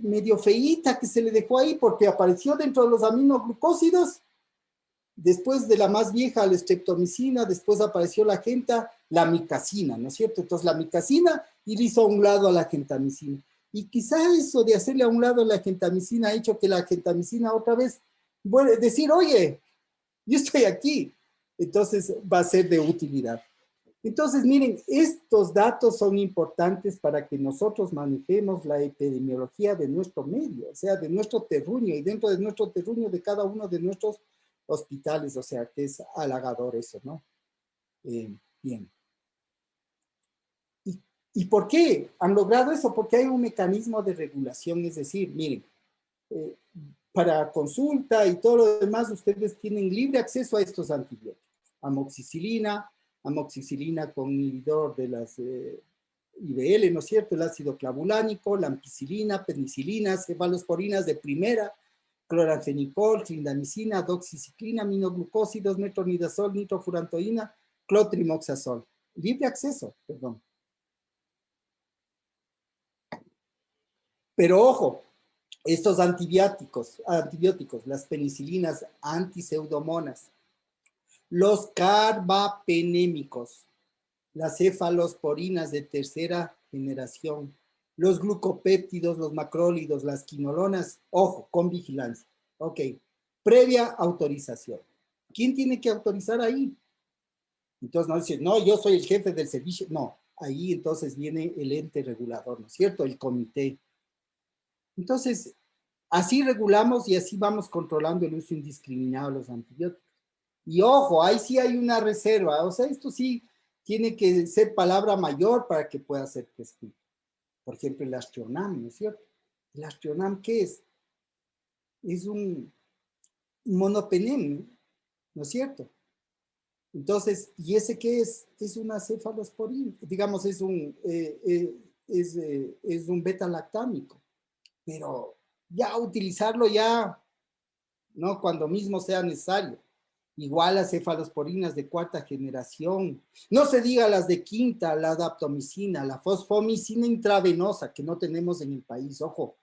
medio feíta que se le dejó ahí porque apareció dentro de los aminoglucósidos, después de la más vieja, la streptomicina, después apareció la la micacina, ¿no es cierto? Entonces la micacina y le hizo a un lado a la gentamicina. Y quizá eso de hacerle a un lado a la gentamicina ha hecho que la gentamicina otra vez, bueno, decir, oye, yo estoy aquí, entonces va a ser de utilidad. Entonces, miren, estos datos son importantes para que nosotros manejemos la epidemiología de nuestro medio, o sea, de nuestro terruño y dentro de nuestro terruño de cada uno de nuestros hospitales, o sea, que es halagador eso, ¿no? Bien. ¿Y por qué han logrado eso? Porque hay un mecanismo de regulación, es decir, miren, eh, para consulta y todo lo demás, ustedes tienen libre acceso a estos antibióticos. Amoxicilina con inhibidor de las IBL, ¿no es cierto? El ácido clavulánico, la ampicilina, penicilina, cefalosporinas de primera, cloranfenicol, clindamicina, doxiciclina, aminoglucósidos, metronidazol, nitrofurantoína, clotrimoxazol. Libre acceso, perdón. Pero ojo, estos antibióticos, las penicilinas antiseudomonas, los carbapenémicos, las cefalosporinas de tercera generación, los glucopéptidos, los macrólidos, las quinolonas, ojo, con vigilancia. Ok, previa autorización. ¿Quién tiene que autorizar ahí? Entonces no dice, no, yo soy el jefe del servicio. No, ahí entonces viene el ente regulador, ¿no es cierto? El comité. Entonces, así regulamos y así vamos controlando el uso indiscriminado de los antibióticos. Y ojo, ahí sí hay una reserva, o sea, esto sí tiene que ser palabra mayor para que pueda ser prescrito. Por ejemplo, el Astrionam, ¿no es cierto? ¿El Astrionam qué es? Es un monopenem, ¿no es cierto? Entonces, ¿y ese qué es? Es una cefalosporina, digamos, es un beta-lactámico, pero ya utilizarlo ya, ¿no? Cuando mismo sea necesario. Igual las cefalosporinas de cuarta generación. No se diga las de quinta, la daptomicina, la fosfomicina intravenosa que no tenemos en el país. Ojo,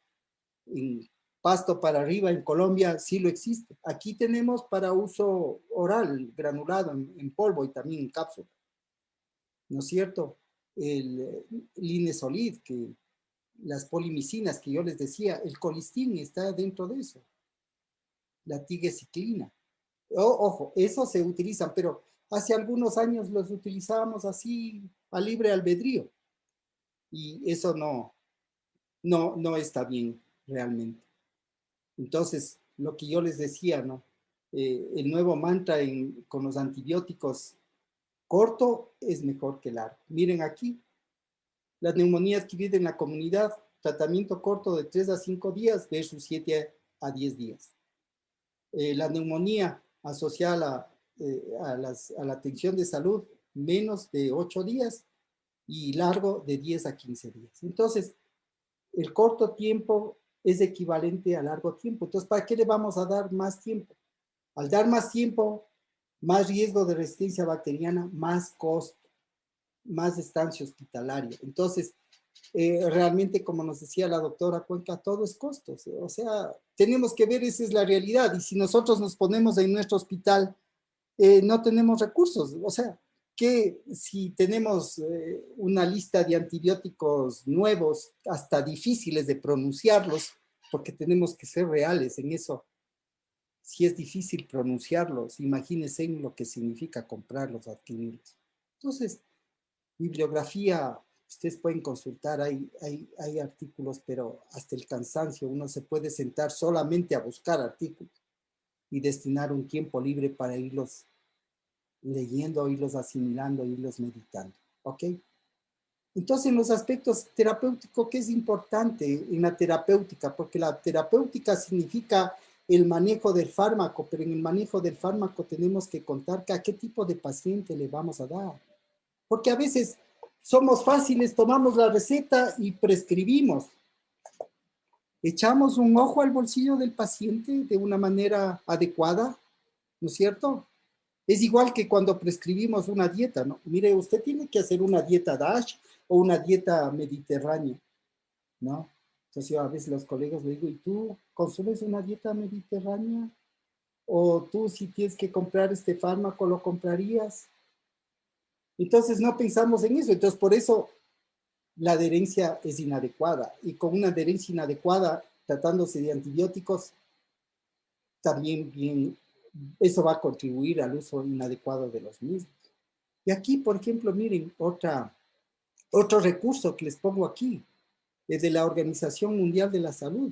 en Pasto para arriba, en Colombia sí lo existe. Aquí tenemos para uso oral, granulado, en polvo y también en cápsula. ¿No es cierto? El Linesolid, que las polimicinas que yo les decía, el colistin está dentro de eso. La tigecyclina. Ojo, esos se utilizan, pero hace algunos años los utilizábamos así a libre albedrío. Y eso no está bien realmente. Entonces, lo que yo les decía, ¿no? El nuevo mantra con los antibióticos, corto es mejor que largo. Miren aquí, las neumonías que viven en la comunidad, tratamiento corto de 3 a 5 días versus 7 a 10 días. La neumonía asociada a la atención de salud, menos de 8 días y largo de 10 a 15 días. Entonces, el corto tiempo es equivalente a largo tiempo. Entonces, ¿para qué le vamos a dar más tiempo? Al dar más tiempo, más riesgo de resistencia bacteriana, más costo, más estancia hospitalaria. Entonces, realmente, como nos decía la doctora Cuenca, todo es costos. O sea, tenemos que ver, esa es la realidad. Y si nosotros nos ponemos en nuestro hospital, no tenemos recursos. O sea, que si tenemos una lista de antibióticos nuevos, hasta difíciles de pronunciarlos, porque tenemos que ser reales en eso. Si es difícil pronunciarlos, imagínense en lo que significa comprarlos, adquirirlos. Entonces, bibliografía, ustedes pueden consultar, hay artículos, pero hasta el cansancio, uno se puede sentar solamente a buscar artículos y destinar un tiempo libre para irlos leyendo, irlos asimilando, irlos meditando, ¿ok? Entonces, en los aspectos terapéuticos, ¿qué es importante en la terapéutica? Porque la terapéutica significa el manejo del fármaco, pero en el manejo del fármaco tenemos que contar a qué tipo de paciente le vamos a dar. Porque a veces somos fáciles, tomamos la receta y prescribimos. echamos un ojo al bolsillo del paciente de una manera adecuada, ¿no es cierto? Es igual que cuando prescribimos una dieta, ¿no? Mire, usted tiene que hacer una dieta DASH o una dieta mediterránea, ¿no? Entonces yo a veces los colegas le digo, ¿y tú consumes una dieta mediterránea? ¿O tú si tienes que comprar este fármaco lo comprarías? Entonces no pensamos en eso. Entonces por eso la adherencia es inadecuada. Y con una adherencia inadecuada, tratándose de antibióticos, también bien, eso va a contribuir al uso inadecuado de los mismos. Y aquí, por ejemplo, miren, otro recurso que les pongo aquí, es de la Organización Mundial de la Salud.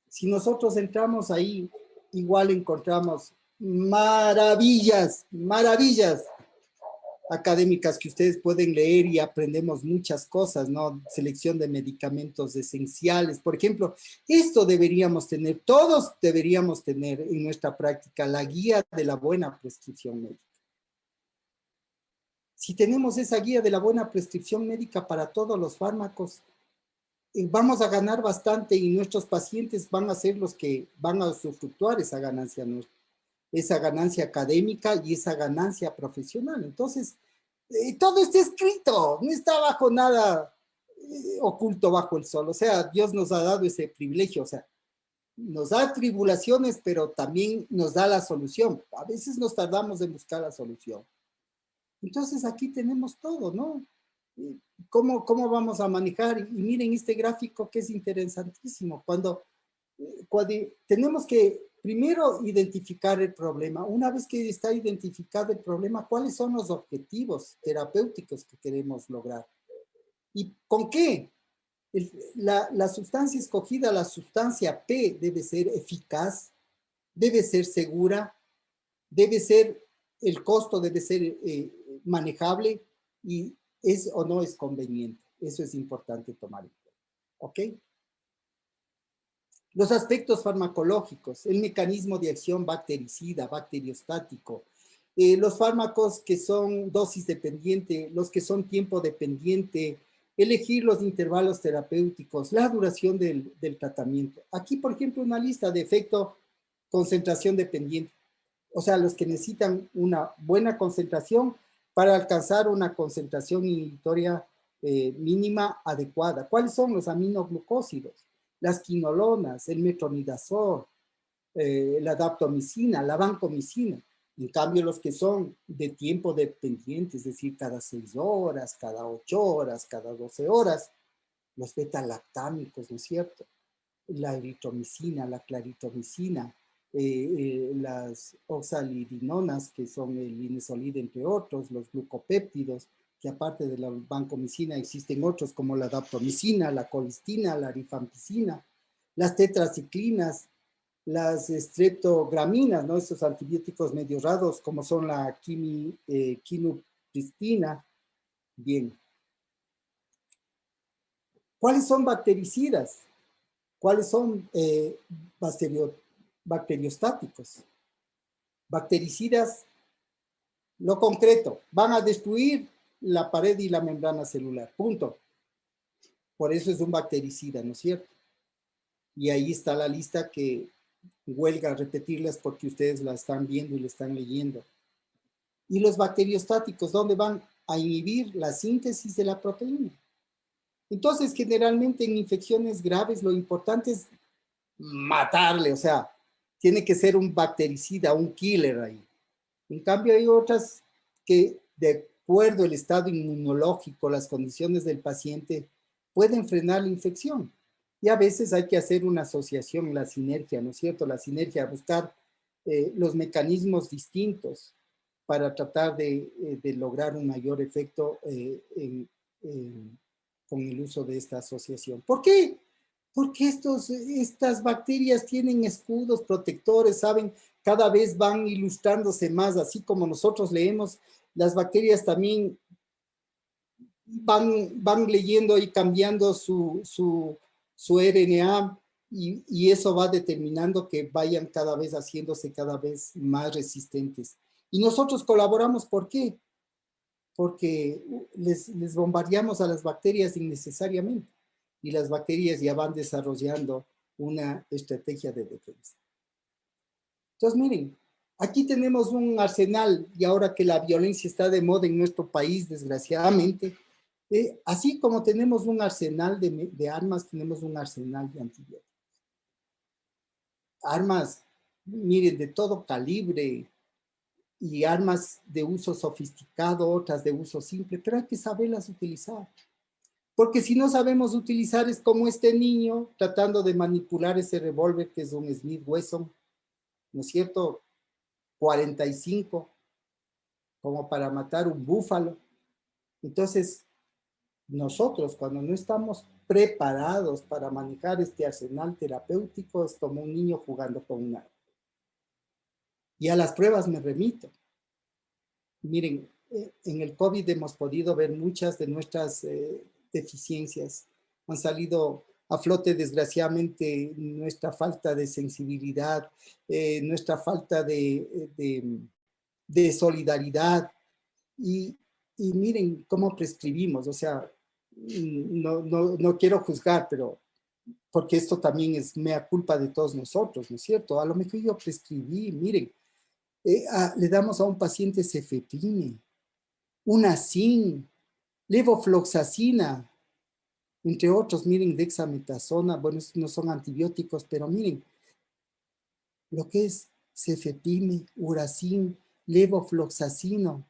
Si nosotros entramos ahí, igual encontramos maravillas, maravillas académicas que ustedes pueden leer y aprendemos muchas cosas, ¿no? Selección de medicamentos esenciales. Por ejemplo, esto deberíamos tener, todos deberíamos tener en nuestra práctica la guía de la buena prescripción médica. Si tenemos esa guía de la buena prescripción médica para todos los fármacos, vamos a ganar bastante y nuestros pacientes van a ser los que van a usufructuar esa ganancia académica y esa ganancia profesional. Entonces, todo está escrito, no está bajo nada oculto bajo el sol. O sea, Dios nos ha dado ese privilegio, o sea, nos da tribulaciones, pero también nos da la solución. A veces nos tardamos en buscar la solución. Entonces aquí tenemos todo, ¿no? ¿Cómo vamos a manejar? Y miren este gráfico que es interesantísimo. Cuando tenemos que primero identificar el problema. Una vez que está identificado el problema, ¿cuáles son los objetivos terapéuticos que queremos lograr? ¿Y con qué? La sustancia escogida, la sustancia P, debe ser eficaz, debe ser segura, debe ser, el costo debe ser manejable y es o no es conveniente. Eso es importante tomar en cuenta. ¿Ok? Los aspectos farmacológicos, el mecanismo de acción bactericida, bacteriostático, los fármacos que son dosis dependiente, los que son tiempo dependiente, elegir los intervalos terapéuticos, la duración del tratamiento. Aquí, por ejemplo, una lista de efecto concentración dependiente. O sea, los que necesitan una buena concentración para alcanzar una concentración inhibitoria mínima adecuada. ¿Cuáles son los aminoglucósidos? Las quinolonas, el metronidazol, la daptomicina, la vancomicina. En cambio, los que son de tiempo dependiente, es decir, cada 6 horas, cada 8 horas, cada 12 horas, los beta-lactámicos, ¿no es cierto? La eritromicina, la claritromicina, las oxalidinonas, que son el linezolid, entre otros, los glucopéptidos, que aparte de la vancomicina existen otros como la daptomicina, la colistina, la rifampicina, las tetraciclinas, las streptograminas, ¿no? Esos antibióticos medio raros como son la quinupristina. Bien. ¿Cuáles son bactericidas? ¿Cuáles son bacteriostáticos? Bactericidas, lo concreto, van a destruir la pared y la membrana celular, punto. Por eso es un bactericida, ¿no es cierto? Y ahí está la lista que huelga repetirlas porque ustedes la están viendo y la están leyendo. Y los bacteriostáticos, ¿dónde van? A inhibir la síntesis de la proteína. Entonces, generalmente en infecciones graves lo importante es matarle, o sea, tiene que ser un bactericida, un killer ahí. En cambio, hay otras que, de acuerdo al estado inmunológico, las condiciones del paciente, pueden frenar la infección. Y a veces hay que hacer una asociación, la sinergia, ¿no es cierto? La sinergia, buscar los mecanismos distintos para tratar de lograr un mayor efecto con el uso de esta asociación. ¿Por qué? Porque estas bacterias tienen escudos protectores, ¿saben? Cada vez van ilustrándose más, así como nosotros leemos, las bacterias también van leyendo y cambiando su RNA y eso va determinando que vayan cada vez haciéndose cada vez más resistentes. Y nosotros colaboramos, ¿por qué? Porque les bombardeamos a las bacterias innecesariamente y las bacterias ya van desarrollando una estrategia de defensa. Entonces, miren, aquí tenemos un arsenal y ahora que la violencia está de moda en nuestro país, desgraciadamente, así como tenemos un arsenal de armas, tenemos un arsenal de antibióticos. Armas, miren, de todo calibre y armas de uso sofisticado, otras de uso simple, pero hay que saberlas utilizar. Porque si no sabemos utilizar es como este niño tratando de manipular ese revólver que es un Smith Wesson, ¿no es cierto? 45, como para matar un búfalo. Entonces, nosotros cuando no estamos preparados para manejar este arsenal terapéutico es como un niño jugando con un arma. Y a las pruebas me remito. Miren, en el COVID hemos podido ver muchas de nuestras deficiencias. Han salido a flote, desgraciadamente, nuestra falta de sensibilidad, nuestra falta de solidaridad. Y miren cómo prescribimos. O sea, no quiero juzgar, pero porque esto también es mea culpa de todos nosotros, ¿no es cierto? A lo mejor yo prescribí, miren, le damos a un paciente cefepime, una zinc, levofloxacina, entre otros, miren, dexametasona, bueno, no son antibióticos, pero miren, lo que es cefepime, uracin, levofloxacino,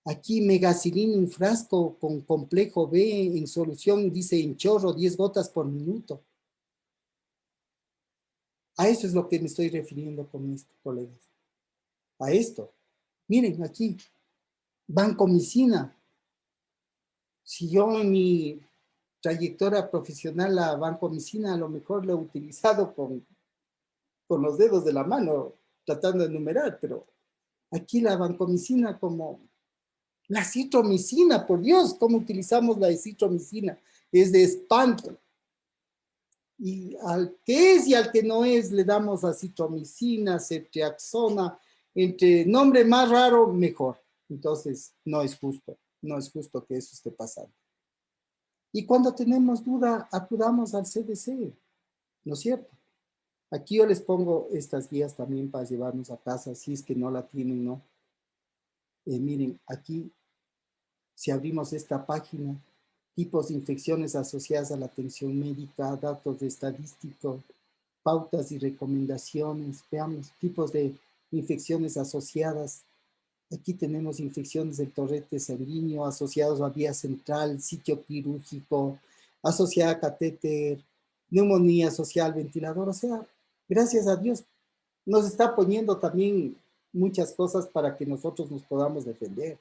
aquí megacilina, un frasco con complejo B en solución, dice en chorro, 10 gotas por minuto. A eso es lo que me estoy refiriendo con mis colegas. A esto. Miren, aquí, vancomicina. Si yo en mi trayectoria profesional la vancomicina a lo mejor lo he utilizado con los dedos de la mano, tratando de enumerar, pero aquí la vancomicina como la citromicina, por Dios, ¿cómo utilizamos la citromicina? Es de espanto. Y al que es y al que no es le damos acitromicina, ceftriaxona, entre nombre más raro, mejor. Entonces, no es justo que eso esté pasando. Y cuando tenemos duda, acudamos al CDC, ¿no es cierto? Aquí yo les pongo estas guías también para llevarnos a casa, si es que no la tienen, ¿no? Miren, aquí, si abrimos esta página, tipos de infecciones asociadas a la atención médica, datos de estadístico, pautas y recomendaciones, veamos, tipos de infecciones asociadas. Aquí tenemos infecciones del torrente sanguíneo asociados a vía central, sitio quirúrgico, asociada a catéter, neumonía social, ventilador. O sea, gracias a Dios nos está poniendo también muchas cosas para que nosotros nos podamos defender.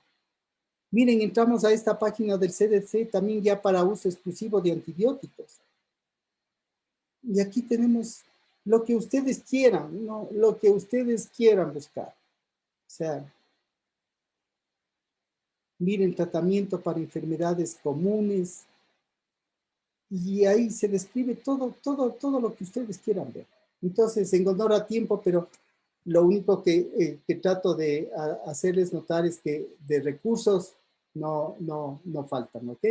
Miren, entramos a esta página del CDC también ya para uso exclusivo de antibióticos. Y aquí tenemos lo que ustedes quieran, ¿no? Lo que ustedes quieran buscar. O sea, miren, tratamiento para enfermedades comunes. Y ahí se describe todo lo que ustedes quieran ver. Entonces, en honor a tiempo, pero lo único que trato de hacerles notar es que de recursos no faltan, ¿ok?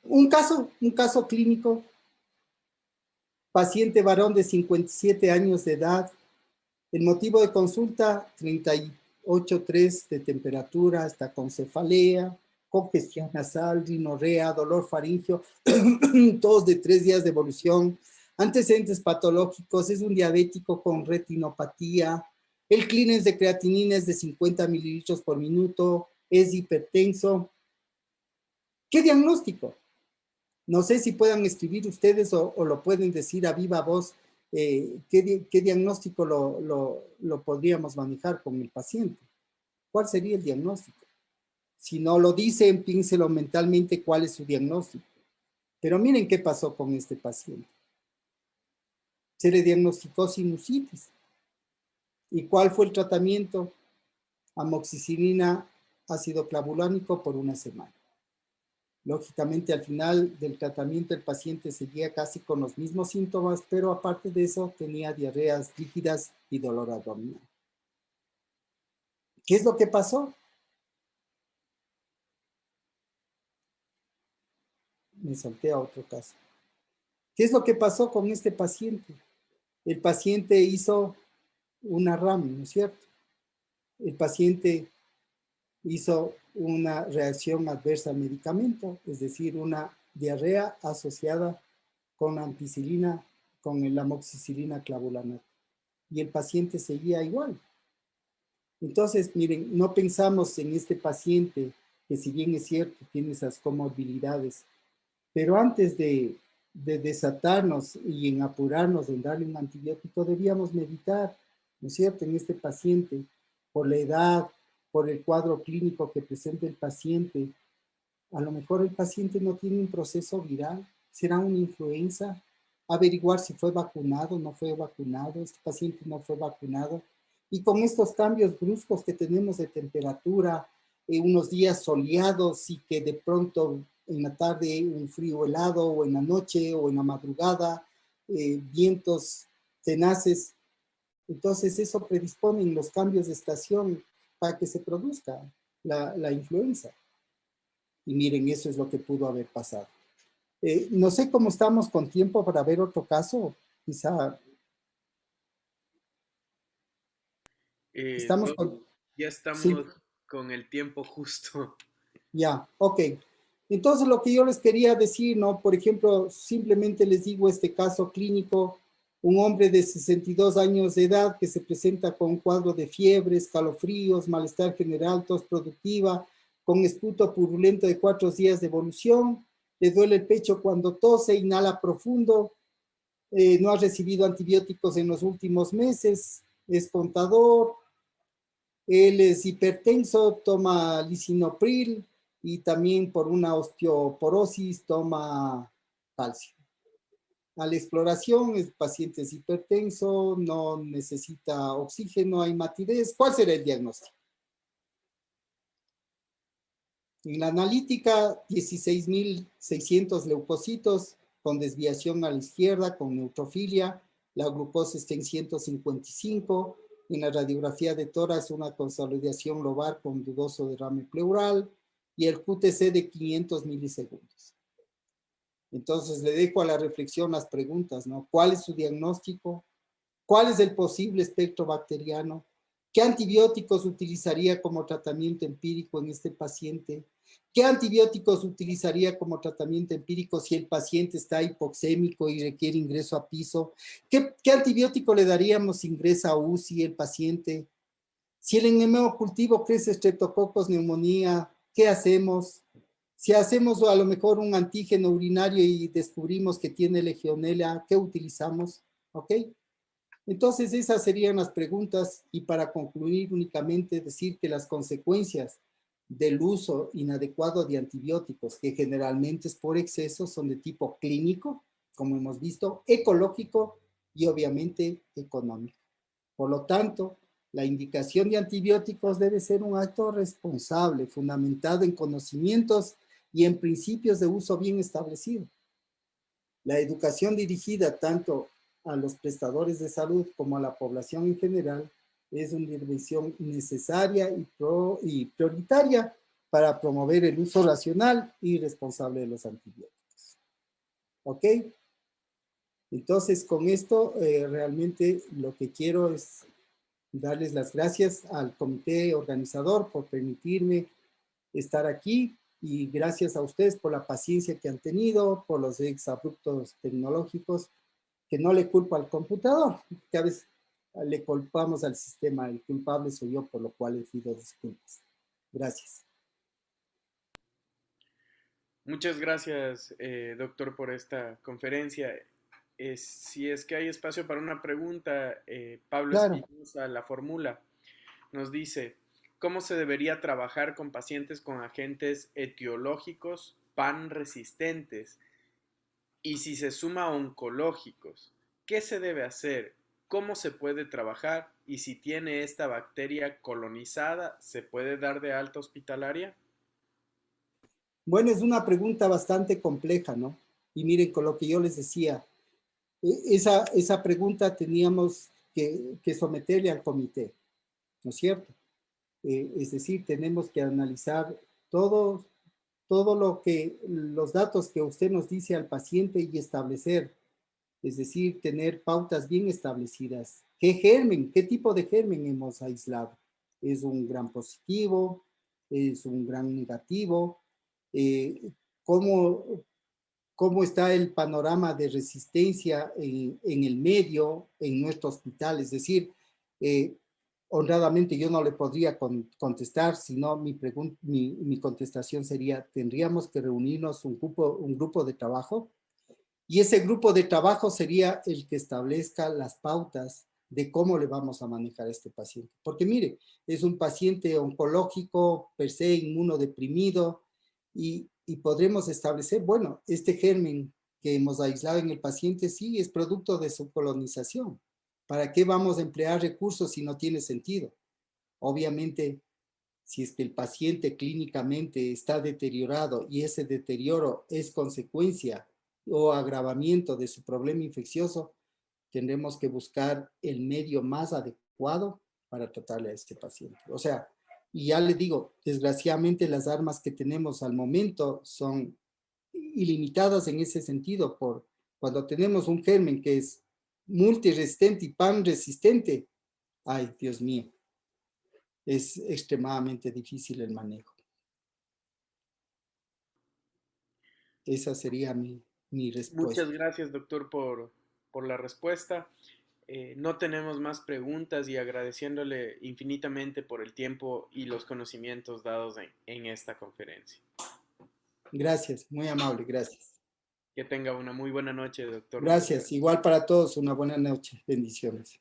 Un caso clínico, paciente varón de 57 años de edad, el motivo de consulta 38,3 de temperatura, está con cefalea, congestión nasal, rinorrea, dolor faríngeo, tos de 3 días de evolución, antecedentes patológicos, es un diabético con retinopatía, el clearance de creatinina es de 50 mililitros por minuto, es hipertenso. ¿Qué diagnóstico? No sé si puedan escribir ustedes o lo pueden decir a viva voz, ¿qué diagnóstico lo podríamos manejar con el paciente? ¿Cuál sería el diagnóstico? Si no lo dicen, piénselo mentalmente cuál es su diagnóstico. Pero miren qué pasó con este paciente. Se le diagnosticó sinusitis. ¿Y cuál fue el tratamiento? Amoxicilina, ácido clavulánico por una semana. Lógicamente, al final del tratamiento, el paciente seguía casi con los mismos síntomas, pero aparte de eso, tenía diarreas líquidas y dolor abdominal. ¿Qué es lo que pasó? me salté a otro caso. ¿Qué es lo que pasó con este paciente? El paciente hizo una RAM, ¿no es cierto? El paciente hizo una reacción adversa al medicamento, es decir, una diarrea asociada con ampicilina, con la amoxicilina clavulanato. Y el paciente seguía igual. Entonces, miren, no pensamos en este paciente que si bien es cierto, tiene esas comorbilidades, pero antes de desatarnos y en apurarnos en darle un antibiótico, debíamos meditar, ¿no es cierto?, en este paciente, por la edad, por el cuadro clínico que presenta el paciente. A lo mejor el paciente no tiene un proceso viral, será una influenza, averiguar si fue vacunado, no fue vacunado, este paciente no fue vacunado. Y con estos cambios bruscos que tenemos de temperatura, unos días soleados y que de pronto en la tarde un frío helado, o en la noche o en la madrugada, vientos tenaces, entonces eso predispone en los cambios de estación para que se produzca la influenza. Y miren, eso es lo que pudo haber pasado. No sé cómo estamos con tiempo para ver otro caso, quizá. Estamos con...
Ya
Sí,
estamos con el tiempo justo.
ya, ok. Entonces lo que yo les quería decir, ¿no? Por ejemplo, simplemente les digo este caso clínico, un hombre de 62 años de edad que se presenta con un cuadro de fiebre, escalofríos, malestar general, tos productiva, con esputo purulento de 4 días de evolución, le duele el pecho cuando tose, inhala profundo, no ha recibido antibióticos en los últimos meses, es contador, él es hipertenso, toma lisinopril y también por una osteoporosis toma calcio. A la exploración, el paciente es hipertenso, no necesita oxígeno, hay matidez. ¿Cuál será el diagnóstico? En la analítica, 16.600 leucocitos con desviación a la izquierda, con neutrofilia. La glucosa está en 155. En la radiografía de tórax, una consolidación lobar con dudoso derrame pleural. Y el QTC de 500 milisegundos. Entonces, le dejo a la reflexión las preguntas, ¿no? ¿Cuál es su diagnóstico? ¿Cuál es el posible espectro bacteriano? ¿Qué antibióticos utilizaría como tratamiento empírico en este paciente? ¿Qué antibióticos utilizaría como tratamiento empírico si el paciente está hipoxémico y requiere ingreso a piso? ¿Qué antibiótico le daríamos si ingresa a UCI el paciente? Si el enemigo cultivo crece estreptococos, neumonía, ¿qué hacemos? Si hacemos a lo mejor un antígeno urinario y descubrimos que tiene legionela, ¿qué utilizamos? ¿Ok? Entonces esas serían las preguntas y para concluir únicamente decir que las consecuencias del uso inadecuado de antibióticos, que generalmente es por exceso, son de tipo clínico, como hemos visto, ecológico y obviamente económico. Por lo tanto, la indicación de antibióticos debe ser un acto responsable, fundamentado en conocimientos y en principios de uso bien establecido. La educación dirigida tanto a los prestadores de salud como a la población en general es una intervención necesaria y prioritaria para promover el uso racional y responsable de los antibióticos. ¿Ok? Entonces, con esto realmente lo que quiero es darles las gracias al comité organizador por permitirme estar aquí y gracias a ustedes por la paciencia que han tenido, por los exabruptos tecnológicos, que no le culpo al computador, que a veces le culpamos al sistema, el culpable soy yo, por lo cual les pido disculpas. Gracias.
Muchas gracias, doctor, por esta conferencia. Si es que hay espacio para una pregunta, Pablo
Claro.
Espinosa la formula. Nos dice, ¿cómo se debería trabajar con pacientes con agentes etiológicos pan resistentes? Y si se suma oncológicos, ¿qué se debe hacer? ¿Cómo se puede trabajar? Y si tiene esta bacteria colonizada, ¿se puede dar de alta hospitalaria?
Bueno, es una pregunta bastante compleja, ¿no? Y miren, con lo que yo les decía, esa pregunta teníamos que someterle al comité, ¿no es cierto? Es decir, tenemos que analizar todos todo los datos que usted nos dice al paciente y establecer, es decir, tener pautas bien establecidas. ¿Qué germen, qué tipo de germen hemos aislado? ¿Es un gran positivo? ¿Es un gran negativo? ¿Cómo, cómo está el panorama de resistencia en el medio, en nuestro hospital? Es decir, eh, honradamente yo no le podría contestar, sino mi contestación sería, tendríamos que reunirnos un grupo de trabajo y ese grupo de trabajo sería el que establezca las pautas de cómo le vamos a manejar a este paciente. Porque mire, es un paciente oncológico, per se inmunodeprimido, y podremos establecer, bueno, este germen que hemos aislado en el paciente sí es producto de su colonización. ¿Para qué vamos a emplear recursos si no tiene sentido? Obviamente, si es que el paciente clínicamente está deteriorado y ese deterioro es consecuencia o agravamiento de su problema infeccioso, tendremos que buscar el medio más adecuado para tratarle a este paciente. O sea, y ya le digo, desgraciadamente las armas que tenemos al momento son ilimitadas en ese sentido. Cuando tenemos un germen que es multiresistente y pan resistente, ay, Dios mío, es extremadamente difícil el manejo. Esa sería mi
Muchas
respuesta.
gracias, doctor, por la respuesta. No tenemos más preguntas y agradeciéndole infinitamente por el tiempo y los conocimientos dados en esta conferencia.
Gracias, muy amable, gracias.
Que tenga una muy buena noche, doctor. Muchas
Gracias,
gracias.
igual para todos, una buena noche, bendiciones.